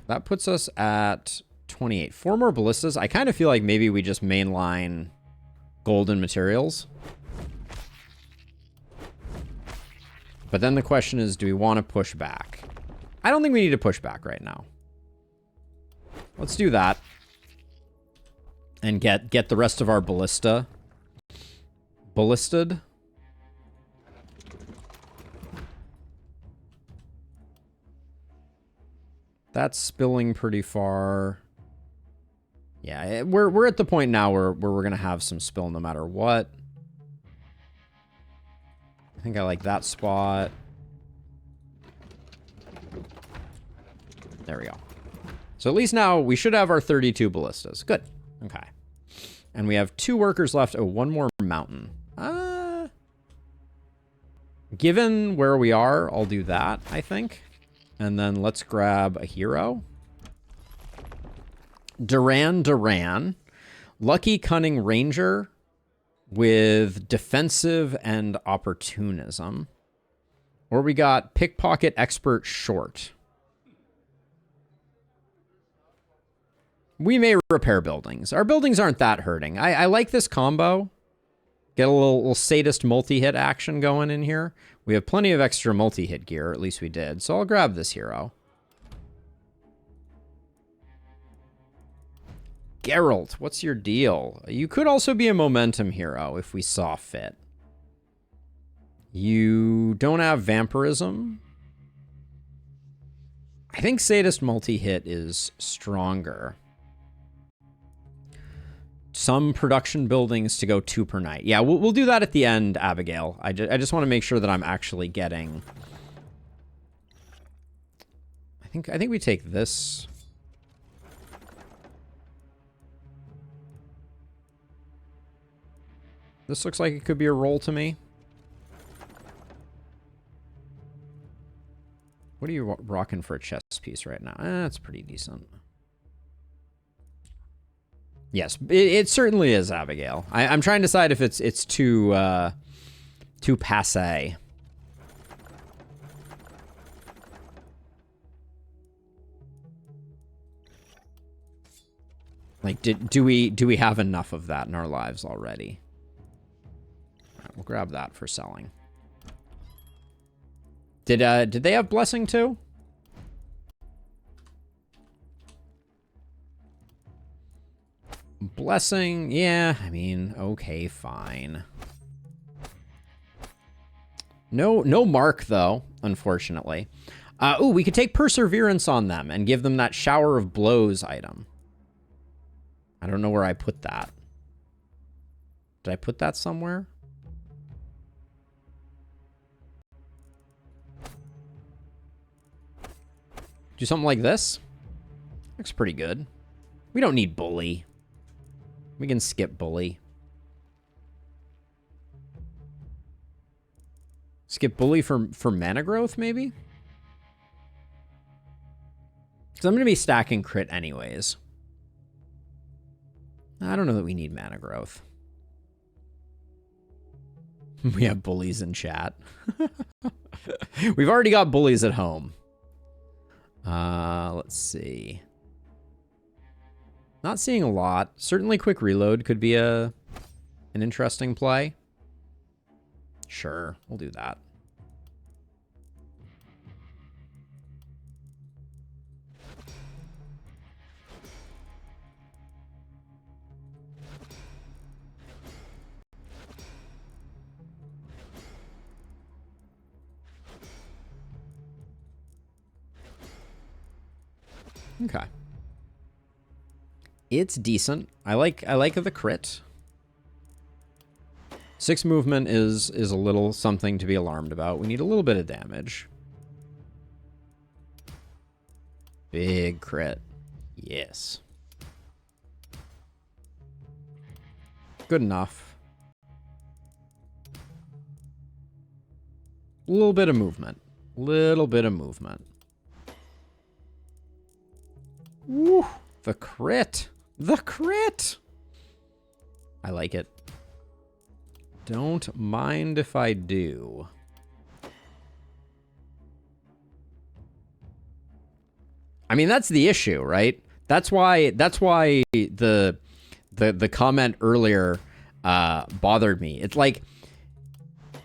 That puts us at 28. 4 more ballistas. I kind of feel like maybe we just mainline golden materials. But then the question is, do we want to push back? I don't think we need to push back right now. Let's do that. And get the rest of our ballisted. That's spilling pretty far. Yeah, we're at the point now where we're going to have some spill no matter what. I think I like that spot. There we go. So at least now we should have our 32 ballistas. Good. Okay. And we have 2 workers left. Oh, 1 more mountain. Given where we are, I'll do that, I think. And then let's grab a hero. Duran. Lucky Cunning Ranger with defensive and opportunism. Or we got Pickpocket Expert Short. We may repair buildings. Our buildings aren't that hurting. I like this combo. Get a little sadist multi-hit action going in here. We have plenty of extra multi-hit gear, or at least we did. So I'll grab this hero. Geralt, what's your deal? You could also be a momentum hero if we saw fit. You don't have vampirism. I think sadist multi-hit is stronger. Some production buildings to go 2 per night. Yeah, we'll do that at the end, Abigail. I just want to make sure that I'm actually getting... I think we take this. This looks like it could be a roll to me. What are you rocking for a chess piece right now? That's pretty decent. Yes, it certainly is, Abigail. I'm trying to decide if it's too passé. Like, do we have enough of that in our lives already? All right, we'll grab that for selling. Did they have blessing too? Blessing, yeah, I mean, okay, fine. No mark, though, unfortunately. Ooh, we could take Perseverance on them and give them that Shower of Blows item. I don't know where I put that. Did I put that somewhere? Do something like this. Looks pretty good. We don't need Bully. We can skip Bully. Skip bully for mana growth, maybe? Because I'm going to be stacking crit anyways. I don't know that we need mana growth. We have bullies in chat. We've already got bullies at home. Let's see. Not seeing a lot. Certainly quick reload could be an interesting play. Sure, we'll do that. Okay. It's decent. I like the crit. 6 movement is a little something to be alarmed about. We need a little bit of damage. Big crit. Yes. Good enough. A little bit of movement. Little bit of movement. Woo! The crit! The crit! I like it. Don't mind if I do. I mean, that's the issue, right? That's why the comment earlier bothered me. It's like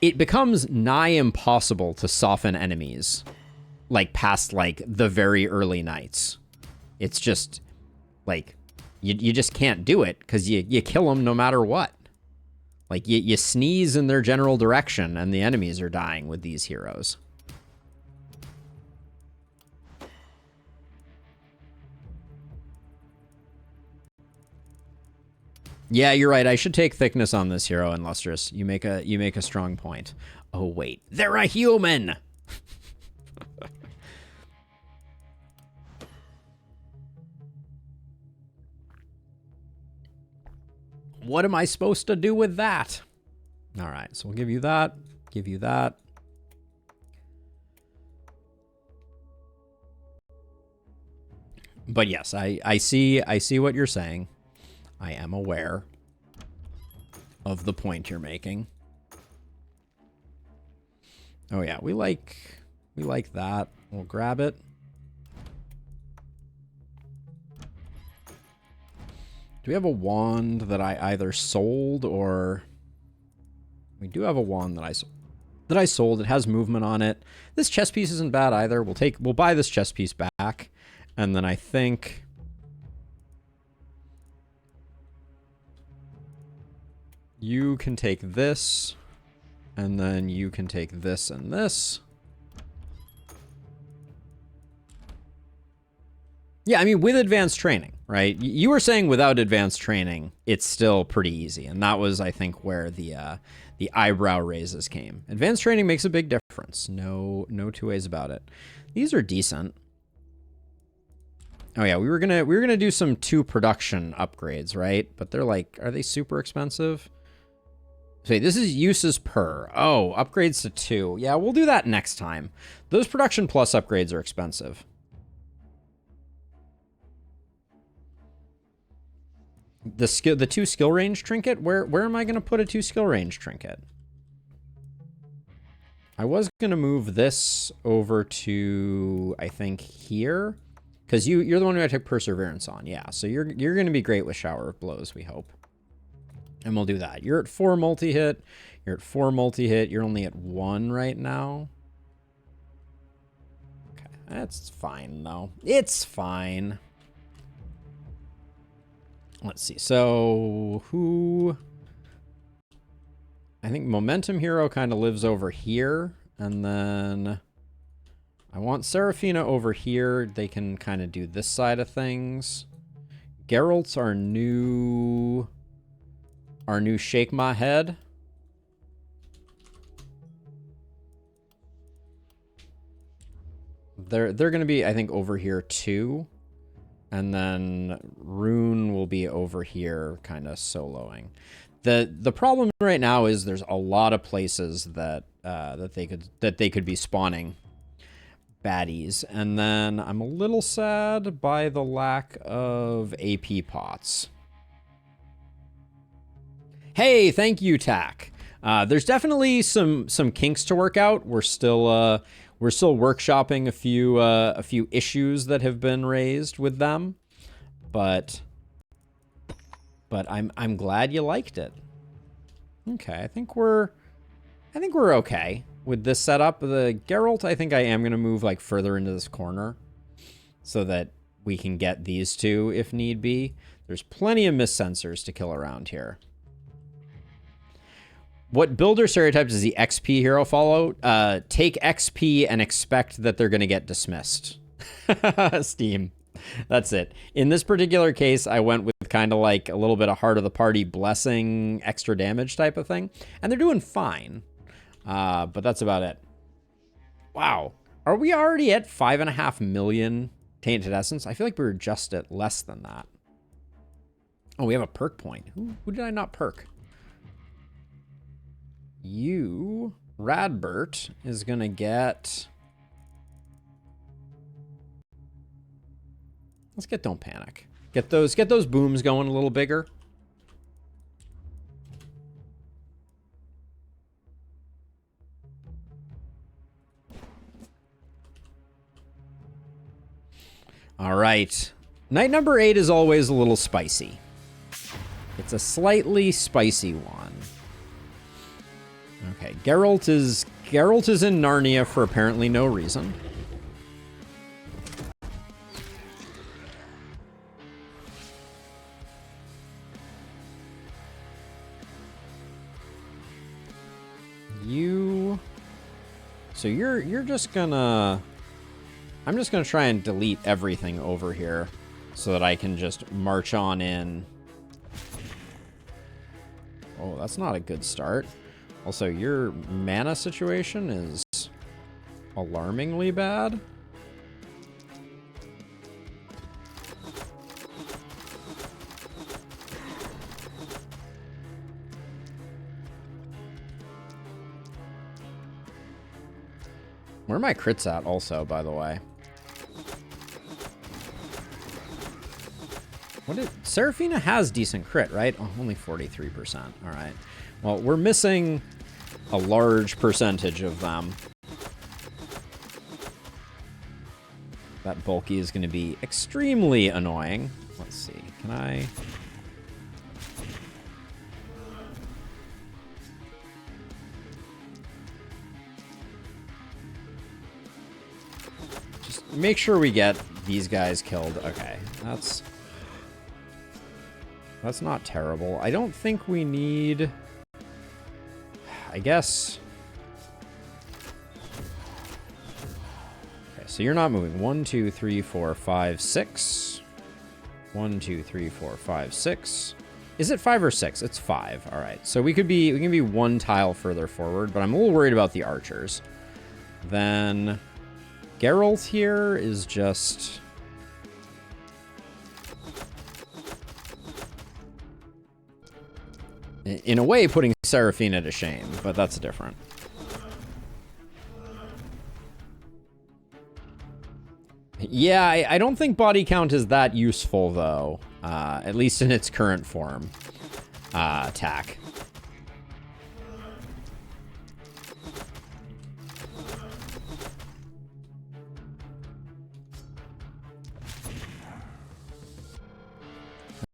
it becomes nigh impossible to soften enemies like past like the very early nights. It's just like you just can't do it because you kill them no matter what. Like you sneeze in their general direction and the enemies are dying with these heroes. Yeah, you're right. I should take thickness on this hero and lustrous. You make a strong point. Oh wait, they're a human. What am I supposed to do with that? All right, so we'll give you that. Give you that. But yes, I see what you're saying. I am aware of the point you're making. Oh yeah, we like that. We'll grab it. Do we have a wand that I either sold or... We do have a wand that I sold. It has movement on it. This chess piece isn't bad either. We'll buy this chess piece back. And then I think... You can take this. And then you can take this and this. Yeah, I mean, with advanced training, right? You were saying without advanced training, it's still pretty easy. And that was, I think, where the eyebrow raises came. Advanced training makes a big difference. No two ways about it. These are decent. Oh yeah, we were gonna do some 2 production upgrades, right? But they're like, are they super expensive? So this is uses per. Oh, upgrades to 2. Yeah, we'll do that next time. Those production plus upgrades are expensive. The 2 skill range trinket? Where am I going to put a 2 skill range trinket? I was going to move this over to, I think, here. Because you're the one who I took Perseverance on. Yeah, so you're going to be great with Shower of Blows, we hope. And we'll do that. You're at 4 multi-hit. You're at 4 multi-hit. You're only at 1 right now. Okay, that's fine, though. It's fine. Let's see. So who... I think Momentum Hero kind of lives over here. And then I want Seraphina over here. They can kind of do this side of things. Geralt's our new Shake My Head. They're going to be, I think, over here too. And then Rune will be over here kind of soloing. The problem right now is there's a lot of places that that they could be spawning baddies. And then I'm a little sad by the lack of AP pots. Hey, thank you, Tack. There's definitely some kinks to work out. We're still workshopping a few issues that have been raised with them, but I'm glad you liked it. Okay, I think we're okay with this setup. The Geralt, I think I am gonna move like further into this corner so that we can get these two if need be. There's plenty of mist sensors to kill around here. What builder stereotype does the XP hero follow? Take XP and expect that they're going to get dismissed. Steam. That's it. In this particular case, I went with kind of like a little bit of heart of the party blessing, extra damage type of thing. And they're doing fine. But that's about it. Wow. Are we already at 5.5 million Tainted Essence? I feel like we were just at less than that. Oh, we have a perk point. Who did I not perk? You, Radbert, is gonna get... Let's get Don't Panic. Get those booms going a little bigger. All right. Night number 8 is always a little spicy. It's a slightly spicy one. Okay, Geralt is in Narnia for apparently no reason. So you're just gonna... I'm just gonna try and delete everything over here so that I can just march on in. Oh, that's not a good start. Also, your mana situation is alarmingly bad. Where are my crits at also, by the way? Seraphina has decent crit, right? Oh, only 43%. All right. Well, we're missing a large percentage of them. That bulky is going to be extremely annoying. Let's see. Can I... just make sure we get these guys killed. Okay, that's not terrible. I don't think we need... I guess... Okay, so you're not moving. 1, 2, 3, 4, 5, 6. 1, 2, 3, 4, 5, 6. Is it 5 or 6? It's 5. All right. So we can be one tile further forward, but I'm a little worried about the archers. Then Geralt here is just... in a way, putting Seraphina to shame, but that's different. Yeah, I don't think body count is that useful, though. At least in its current form. Attack.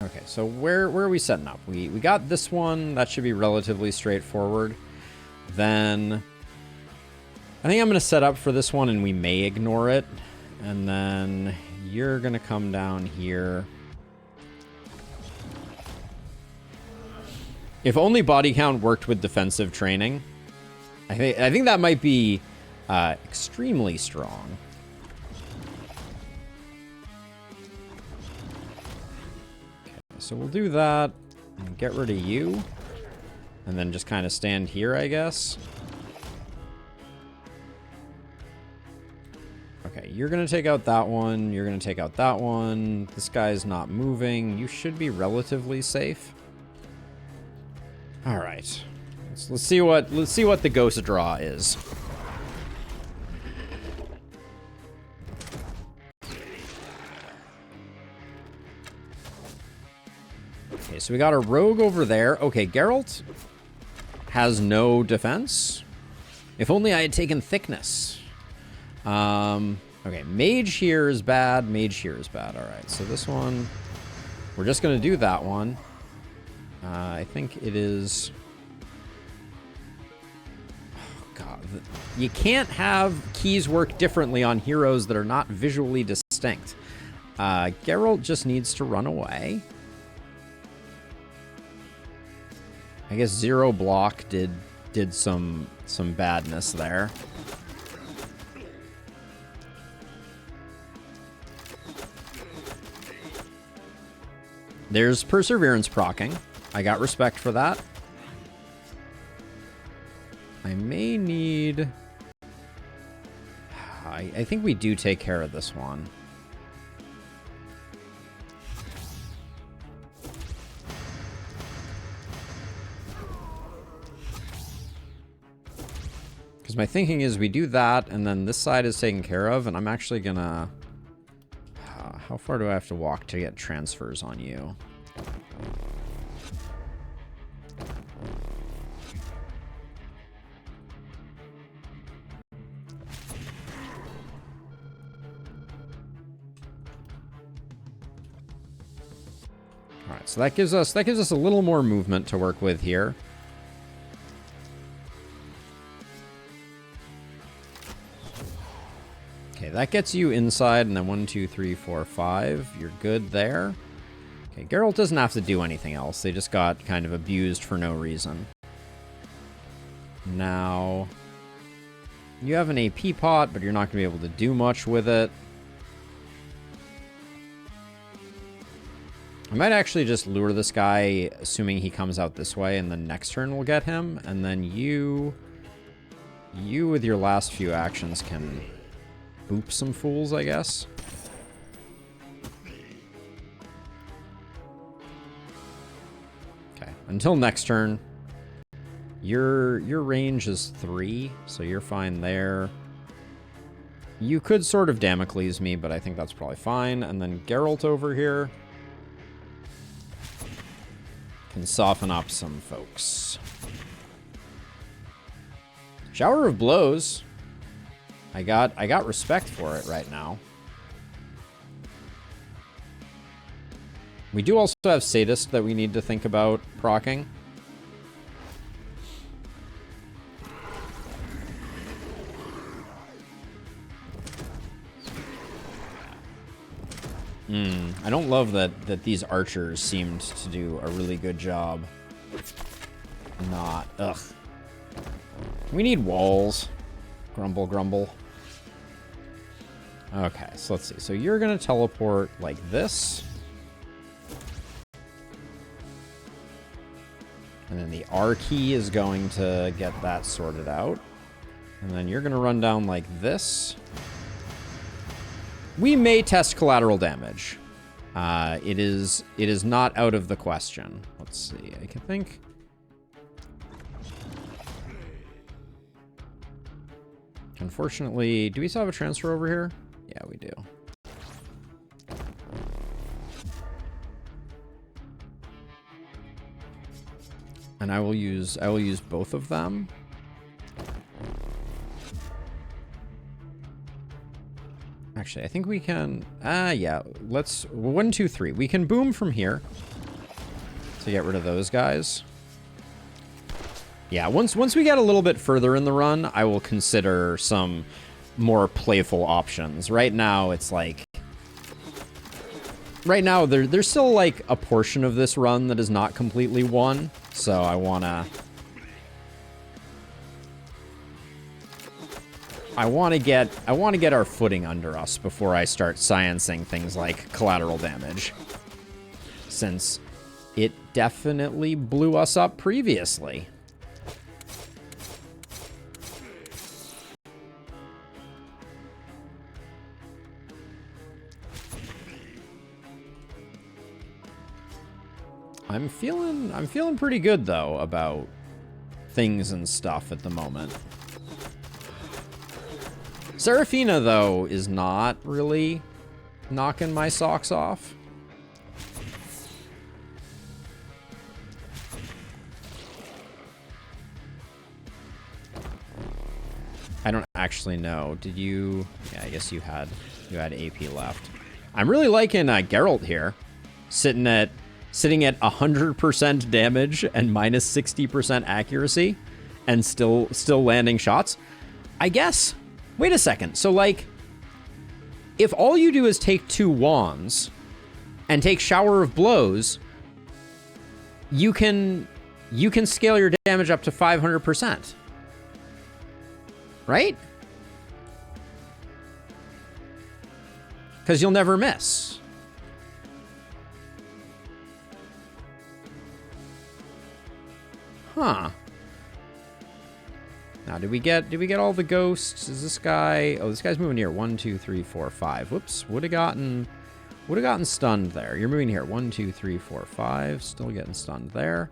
Okay, so where are we setting up? We got this one. That should be relatively straightforward. Then I think I'm going to set up for this one, and we may ignore it. And then you're going to come down here. If only body count worked with defensive training, I think that might be extremely strong. So we'll do that and get rid of you. And then just kind of stand here, I guess. Okay, you're going to take out that one. You're going to take out that one. This guy's not moving. You should be relatively safe. All right. Let's see what the ghost draw is. Okay, so we got a rogue over there. Okay, Geralt has no defense. If only I had taken thickness. Okay, mage here is bad. Mage here is bad. All right, so this one, we're just going to do that one. I think it is... Oh, God. You can't have keys work differently on heroes that are not visually distinct. Geralt just needs to run away. I guess zero block did some badness there. There's perseverance proccing. I got respect for that. I may need... I think we do take care of this one. Because my thinking is we do that, and then this side is taken care of, and I'm actually gonna... how far do I have to walk to get transfers on you? All right, so that gives us a little more movement to work with here. Okay, that gets you inside, and then 1, 2, 3, 4, 5. You're good there. Okay, Geralt doesn't have to do anything else. They just got kind of abused for no reason. Now, you have an AP pot, but you're not going to be able to do much with it. I might actually just lure this guy, assuming he comes out this way, and then next turn we'll get him. And then you with your last few actions can boop some fools, I guess. Okay, until next turn. Your range is 3, so you're fine there. You could sort of Damocles me, but I think that's probably fine. And then Geralt over here can soften up some folks. Shower of Blows. I got respect for it right now. We do also have Sadist that we need to think about proccing. I don't love that these archers seemed to do a really good job. Ugh. We need walls. Grumble, grumble. Okay, so let's see. So you're going to teleport like this. And then the R key is going to get that sorted out. And then you're going to run down like this. We may test collateral damage. It is not out of the question. Let's see. I can think. Unfortunately, do we still have a transfer over here? Yeah, we do. And I will use both of them. Actually, I think we can... yeah. Let's... 1, 2, 3. We can boom from here to get rid of those guys. Yeah, once we get a little bit further in the run, I will consider some more playful options. Right now, it's like... Right now, there's still, like, a portion of this run that is not completely won. So I want to get our footing under us before I start sciencing things like collateral damage, since it definitely blew us up previously. I'm feeling pretty good though about things and stuff at the moment. Seraphina, though, is not really knocking my socks off. I don't actually know. Did you... Yeah, I guess you had AP left. I'm really liking Geralt here. Sitting at 100% damage and minus 60% accuracy and still landing shots. I guess. Wait a second. So, like, if all you do is take 2 wands and take Shower of Blows, you can scale your damage up to 500%. Right? Because you'll never miss. Huh. Now, did we get all the ghosts? Is this guy... Oh, this guy's moving here. 1, 2, 3, 4, 5. Whoops. Would have gotten stunned there. You're moving here. 1, 2, 3, 4, 5. Still getting stunned there.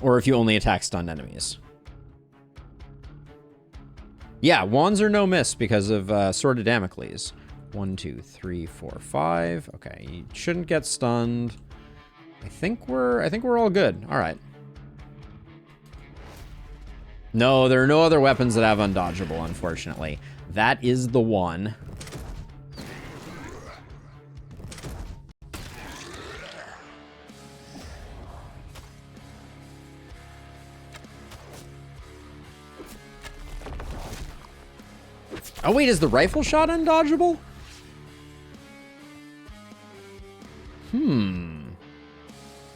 Or if you only attack stunned enemies. Yeah, wands are no miss because of Sword of Damocles. 1, 2, 3, 4, 5. Okay, you shouldn't get stunned. I think we're all good. All right. No, there are no other weapons that have undodgeable, unfortunately. That is the one. Oh, wait, is the rifle shot undodgeable?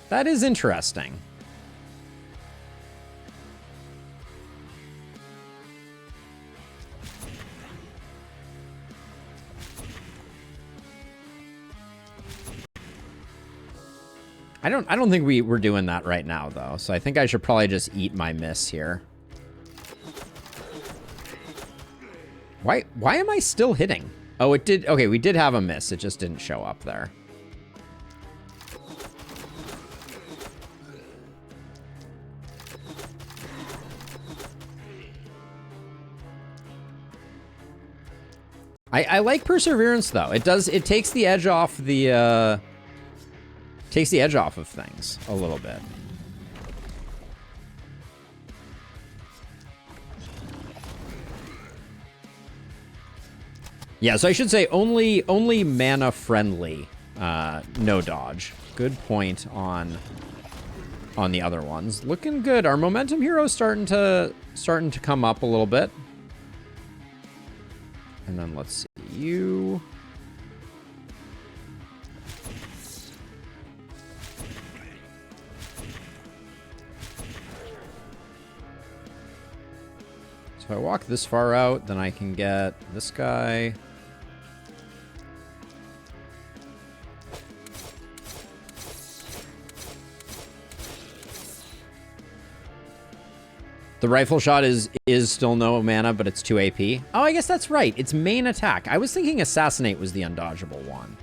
That is interesting. I don't think we're doing that right now, though. So I think I should probably just eat my miss here. Why am I still hitting? Oh, it did. Okay, we did have a miss. It just didn't show up there. I like Perseverance, though. It takes the edge off the of things a little bit. Yeah, so I should say only mana friendly, no dodge. Good point on the other ones. Looking good. Our momentum hero's starting to come up a little bit. And then let's see you. So if I walk this far out, then I can get this guy. The rifle shot is still no mana, but it's 2 AP. Oh, I guess that's right. It's main attack. I was thinking Assassinate was the undodgeable one.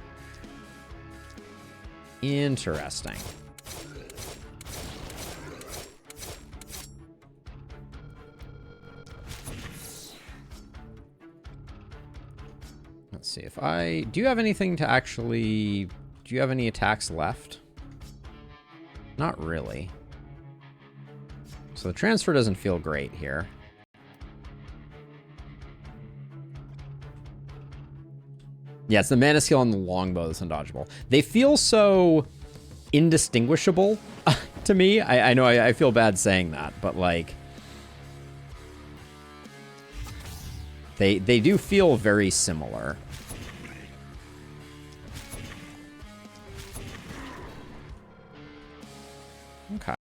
Interesting. Let's see if do you have anything to actually... Do you have any attacks left? Not really. So the transfer doesn't feel great here. Yeah, it's the mana skill on the longbow that's undodgeable. They feel so indistinguishable to me. I know I feel bad saying that, but like... They do feel very similar. Okay.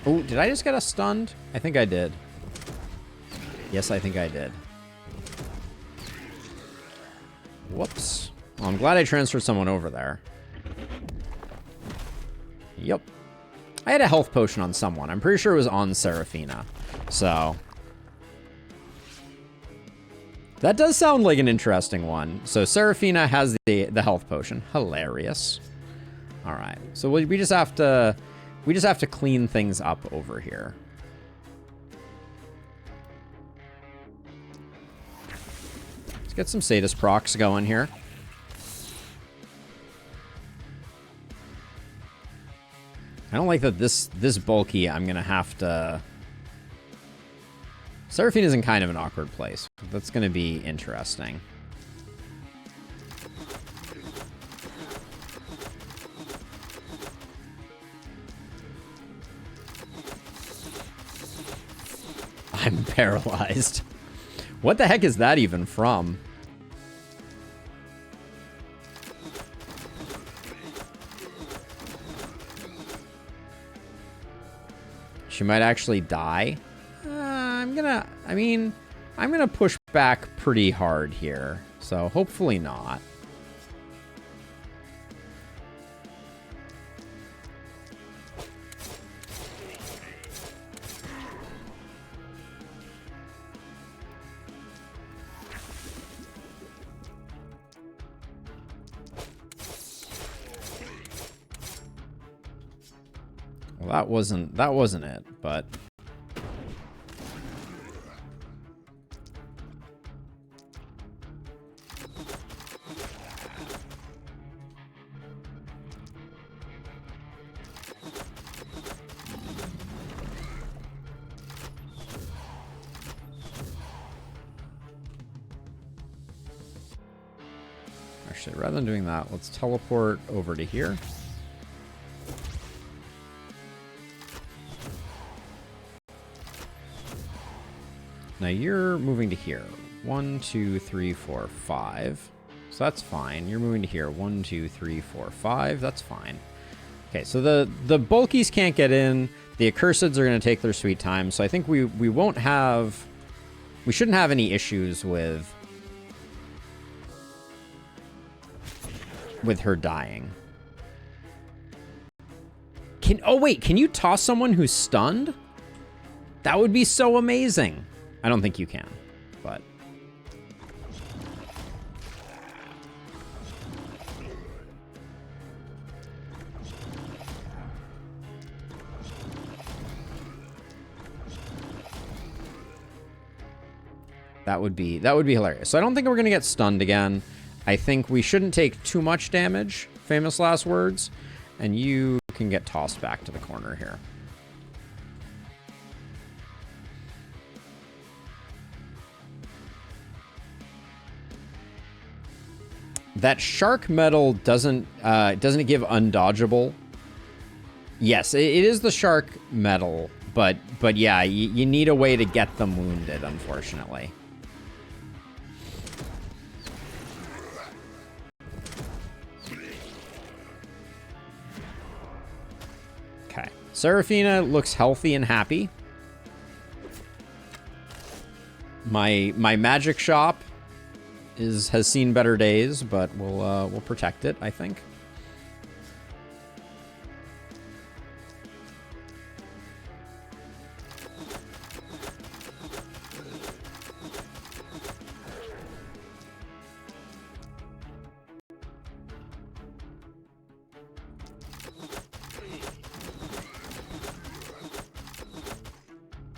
Oh, did I just get a stunned? I think I did. Yes, I think I did. Whoops. Well, I'm glad I transferred someone over there. Yep. I had a health potion on someone. I'm pretty sure it was on Seraphina. So. That does sound like an interesting one. So Seraphina has the health potion. Hilarious. All right. So we just have to clean things up over here. Let's get some Sadist procs going here. I don't like that this bulky. I'm gonna have to. Seraphina's in kind of an awkward place. That's gonna be interesting. I'm paralyzed. What the heck is that even from? She might actually die. I'm gonna push back pretty hard here. So hopefully not. Well, that wasn't it, but actually, rather than doing that, let's teleport over to here. Now you're moving to here. 1, 2, 3, 4, 5. So that's fine. You're moving to here. 1, 2, 3, 4, 5. That's fine. Okay, so the bulkies can't get in. The accursids are going to take their sweet time. So I think we shouldn't have any issues with her dying. Oh wait, can you toss someone who's stunned? That would be so amazing. I don't think you can, but that would be hilarious. So I don't think we're gonna get stunned again. I think we shouldn't take too much damage. Famous last words, and you can get tossed back to the corner here. That shark metal doesn't it give undodgeable? Yes, it is the shark metal, but yeah, you need a way to get them wounded, unfortunately. Okay, Seraphina looks healthy and happy. My magic shop has seen better days, but we'll protect it, I think.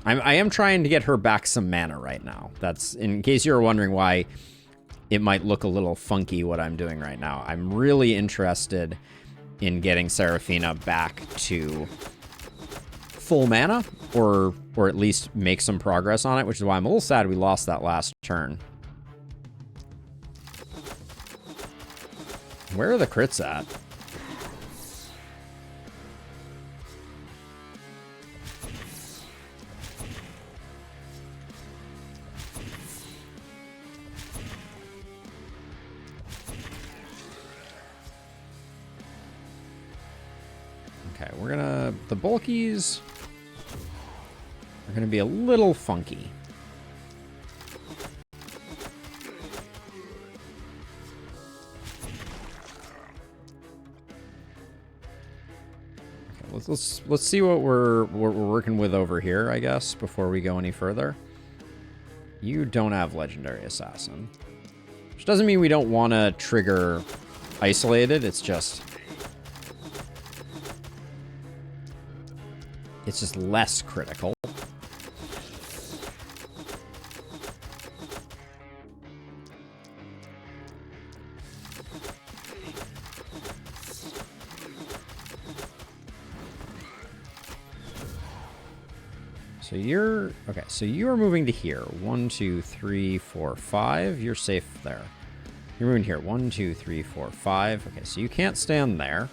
I am trying to get her back some mana right now. That's in case you were wondering why it might look a little funky what I'm doing right now. I'm really interested in getting Seraphina back to full mana, or at least make some progress on it, which is why I'm a little sad we lost that last turn. Where are the crits at? Okay, the bulkies are gonna be a little funky. Okay, let's see what we're working with over here, I guess, before we go any further. You don't have Legendary Assassin. Which doesn't mean we don't want to trigger Isolated, it's just less critical. So you're okay. So you are moving to here. 1, 2, 3, 4, 5. You're safe there. You're moving here. 1, 2, 3, 4, 5. Okay, so you can't stand there.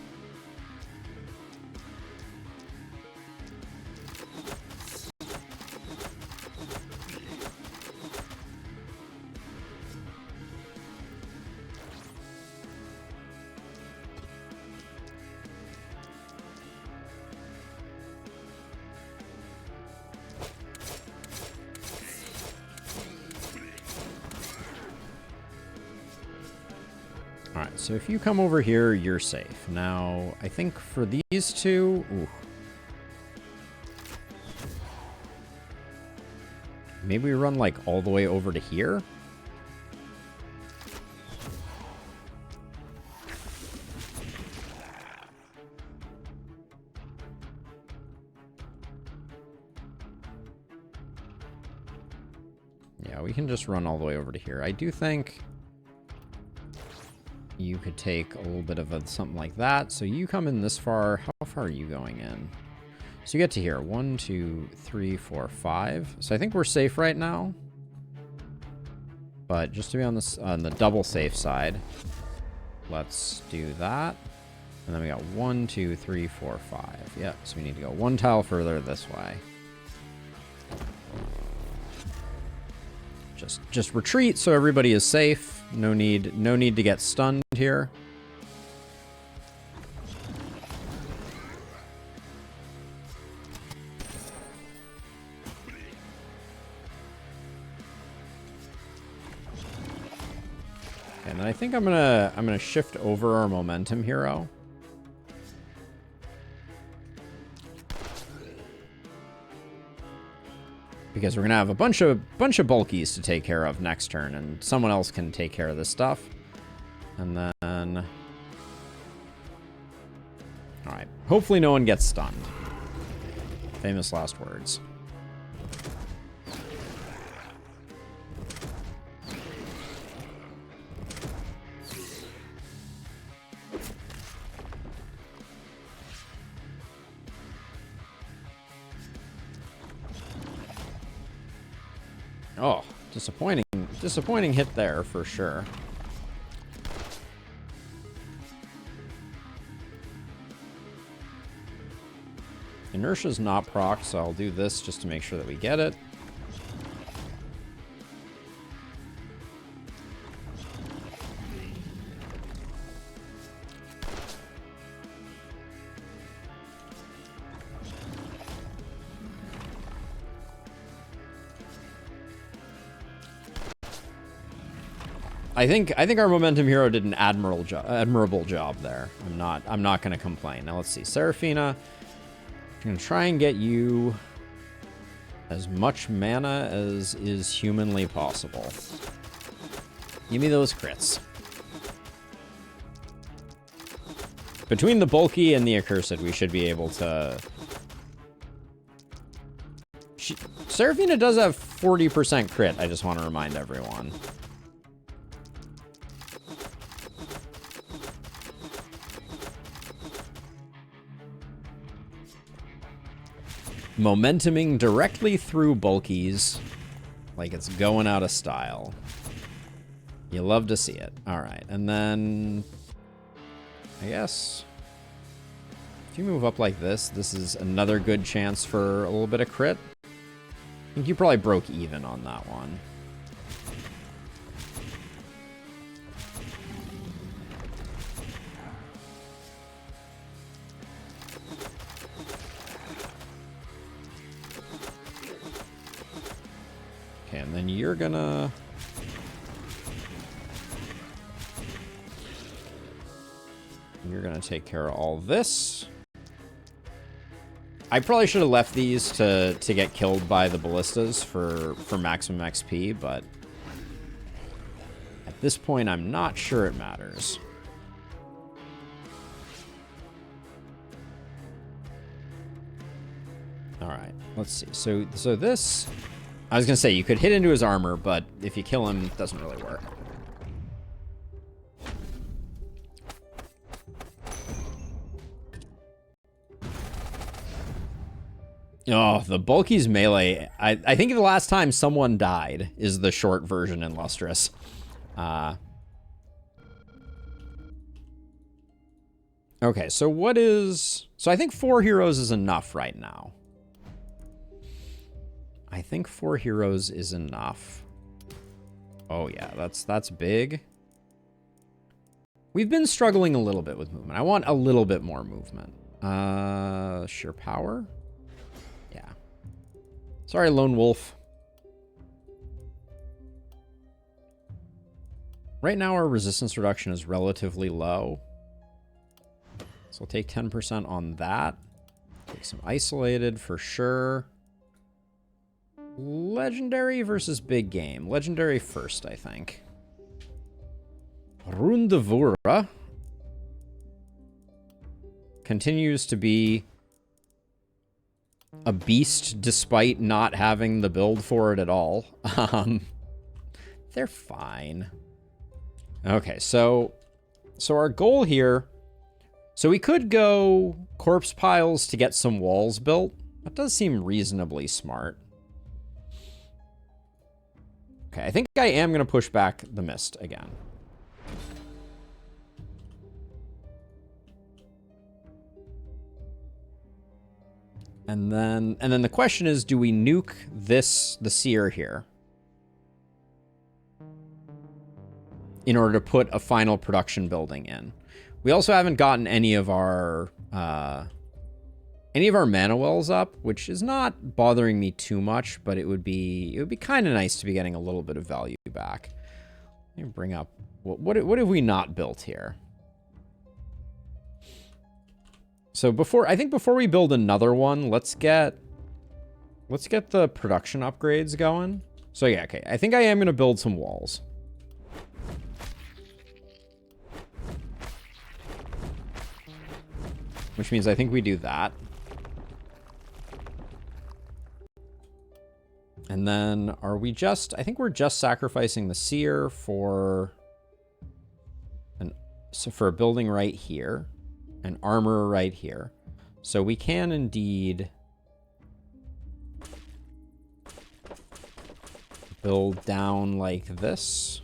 Alright, so if you come over here, you're safe. Now, I think for these two... Ooh. Maybe we run, like, all the way over to here? Yeah, we can just run all the way over to here. I do think... you could take a little bit of something like that. So you come in this far. How far are you going in? So you get to here. 1, 2, 3, 4, 5. So I think we're safe right now. But just to be on the double safe side, let's do that. And then we got 1, 2, 3, 4, 5. Yeah, so we need to go one tile further this way. Just retreat so everybody is safe. No need to get stunned here. And then I think I'm gonna shift over our momentum hero. Because we're gonna have a bunch of bulkies to take care of next turn, and someone else can take care of this stuff. And then, all right. Hopefully, no one gets stunned. Famous last words. Oh, disappointing hit there for sure. Inertia's not proc, so I'll do this just to make sure that we get it. I think our momentum hero did an admirable job there. I'm not gonna complain. Now let's see, Seraphina. I'm gonna try and get you as much mana as is humanly possible. Give me those crits. Between the bulky and the accursed, we should be able to. Seraphina does have 40% crit. I just want to remind everyone. Momentuming directly through bulkies like it's going out of style. You love to see it. All right, and then I guess if you move up like this, this is another good chance for a little bit of crit. I think you probably broke even on that one. And then you're gonna take care of all this. I probably should have left these to get killed by the ballistas for maximum XP, but at this point, I'm not sure it matters. All right, let's see. So this, I was gonna say you could hit into his armor, but if you kill him, it doesn't really work. Oh, the bulky's melee. I think the last time someone died is the short version in Lustrous. Okay, so what is... So I think 4 heroes is enough right now. I think 4 heroes is enough. Oh yeah, that's big. We've been struggling a little bit with movement. I want a little bit more movement. Sheer power? Yeah. Sorry, Lone Wolf. Right now, our resistance reduction is relatively low. So we'll take 10% on that. Take some isolated for sure. Legendary versus big game. Legendary first, I think. Rundevura continues to be a beast despite not having the build for it at all. They're fine. Okay, so our goal here... So we could go corpse piles to get some walls built. That does seem reasonably smart. Okay, I think I am going to push back the mist again. And then the question is, do we nuke the seer here in order to put a final production building in? We also haven't gotten any of our mana wells up, which is not bothering me too much, but it would be kind of nice to be getting a little bit of value back. Let me bring up what have we not built here? So I think before we build another one, let's get the production upgrades going. So yeah, okay. I think I am going to build some walls. Which means I think we do that. And then are we just... I think we're just sacrificing the seer for a building right here. An armor right here. So we can indeed build down like this.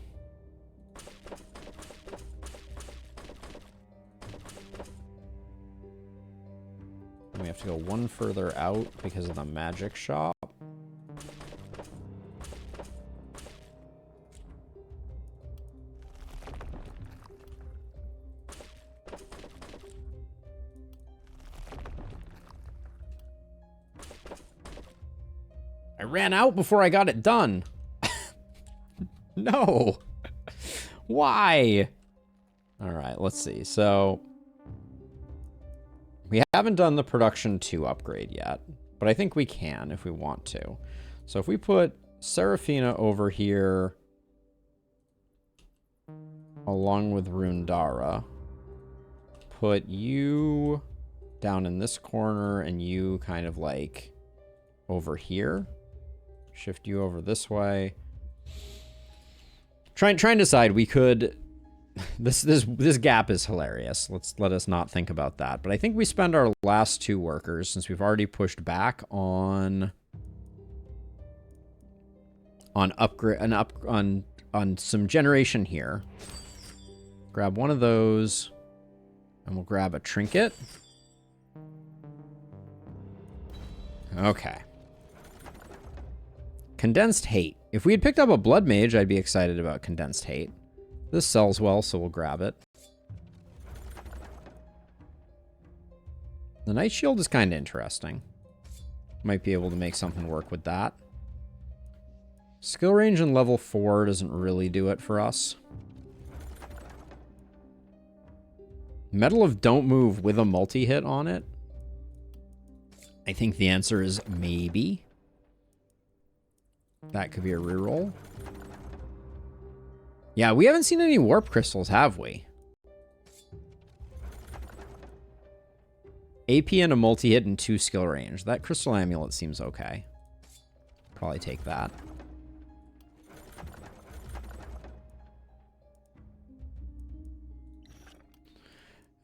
We have to go one further out because of the magic shop. I ran out before I got it done. No. Why? All right, let's see. So... we haven't done the production 2 upgrade yet, but I think we can if we want to. So if we put Seraphina over here along with Rundara, put you down in this corner and you kind of like over here, shift you over this way. Try and decide. We could... This gap is hilarious. Let us not think about that. But I think we spend our last 2 workers, since we've already pushed back on some generation here. Grab one of those, and we'll grab a trinket. Okay. Condensed hate. If we had picked up a blood mage, I'd be excited about condensed hate. This sells well, so we'll grab it. The Night Shield is kind of interesting. Might be able to make something work with that. Skill range in level 4 doesn't really do it for us. Medal of Don't Move with a multi-hit on it. I think the answer is maybe. That could be a reroll. Yeah, we haven't seen any warp crystals, have we? AP and a multi-hit and 2 skill range. That crystal amulet seems okay. Probably take that.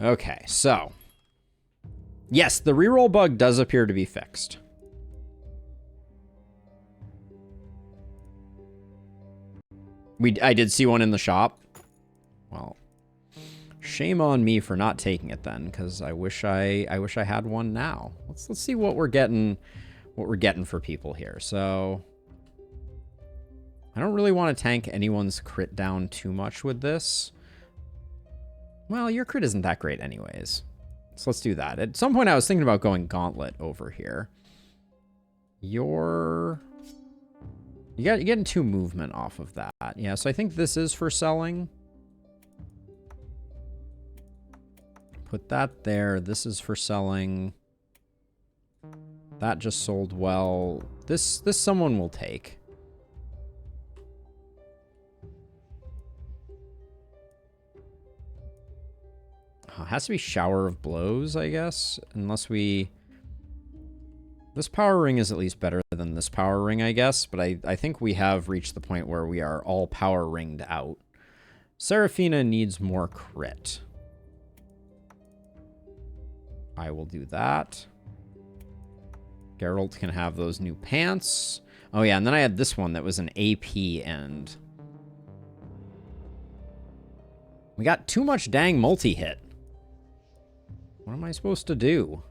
Okay, so. Yes, the reroll bug does appear to be fixed. I did see one in the shop. Well, shame on me for not taking it then, because I wish I had one now. Let's see what we're getting for people here. So I don't really want to tank anyone's crit down too much with this. Well, your crit isn't that great anyways. So let's do that. At some point I was thinking about going gauntlet over here. You're getting 2 movement off of that. Yeah, so I think this is for selling. Put that there. This is for selling. That just sold well. This someone will take. It has to be Shower of Blows, I guess. Unless we... This power ring is at least better than this power ring, I guess. But I think we have reached the point where we are all power ringed out. Seraphina needs more crit. I will do that. Geralt can have those new pants. Oh yeah, and then I had this one that was an AP end. We got too much dang multi-hit. What am I supposed to do?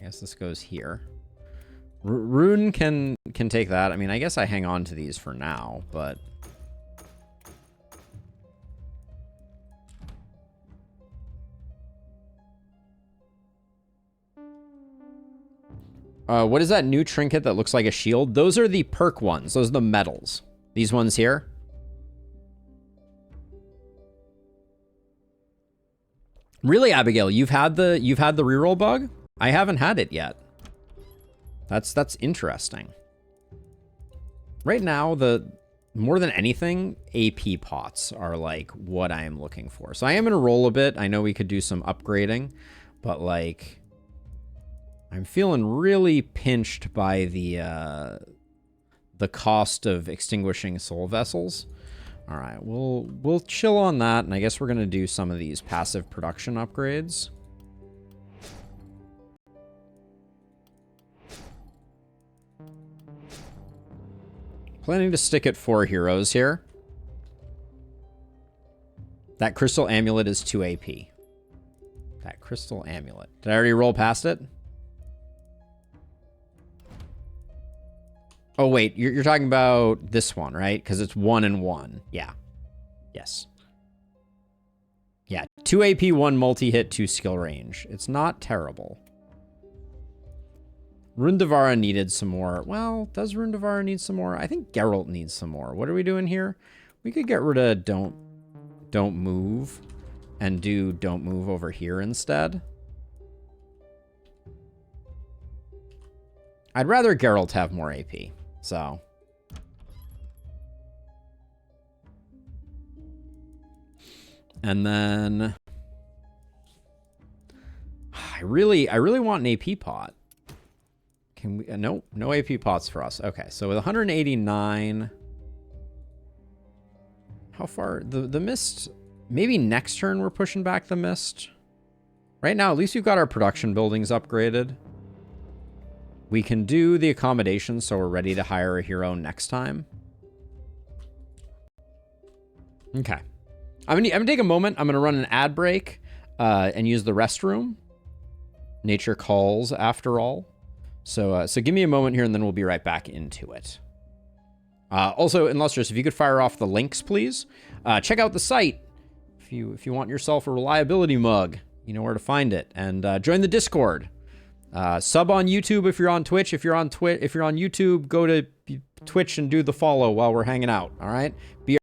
I guess this goes here. Rune can take that. I mean, I guess I hang on to these for now, but... what is that new trinket that looks like a shield? Those are the perk ones. Those are the medals. These ones here. Really, Abigail, you've had the reroll bug? I haven't had it yet. That's interesting. Right now, more than anything, AP pots are like what I am looking for. So I am gonna roll a bit. I know we could do some upgrading, but like I'm feeling really pinched by the cost of extinguishing soul vessels. All right, we'll chill on that, and I guess we're gonna do some of these passive production upgrades. Planning to stick at 4 heroes here. That crystal amulet is 2 AP. That crystal amulet. Did I already roll past it? Oh, wait. You're talking about this one, right? Because it's 1 and 1. Yeah. Yes. Yeah. 2 AP, 1 multi-hit, 2 skill range. It's not terrible. Rundavara needed some more. Well, does Rundavara need some more? I think Geralt needs some more. What are we doing here? We could get rid of don't move and do don't move over here instead. I'd rather Geralt have more AP, so. And then I really want an AP pot. Can we? No AP pots for us. Okay, so with 189, how far? The mist, maybe next turn we're pushing back the mist. Right now, at least we've got our production buildings upgraded. We can do the accommodations, so we're ready to hire a hero next time. Okay. I'm gonna take a moment. I'm gonna run an ad break and use the restroom. Nature calls, after all. So give me a moment here, and then we'll be right back into it. Also, Illustrious, if you could fire off the links, please. Check out the site if you want yourself a reliability mug. You know where to find it, and join the Discord. Sub on YouTube if you're on Twitch. If you're on YouTube, go to Twitch and do the follow while we're hanging out. All right. Be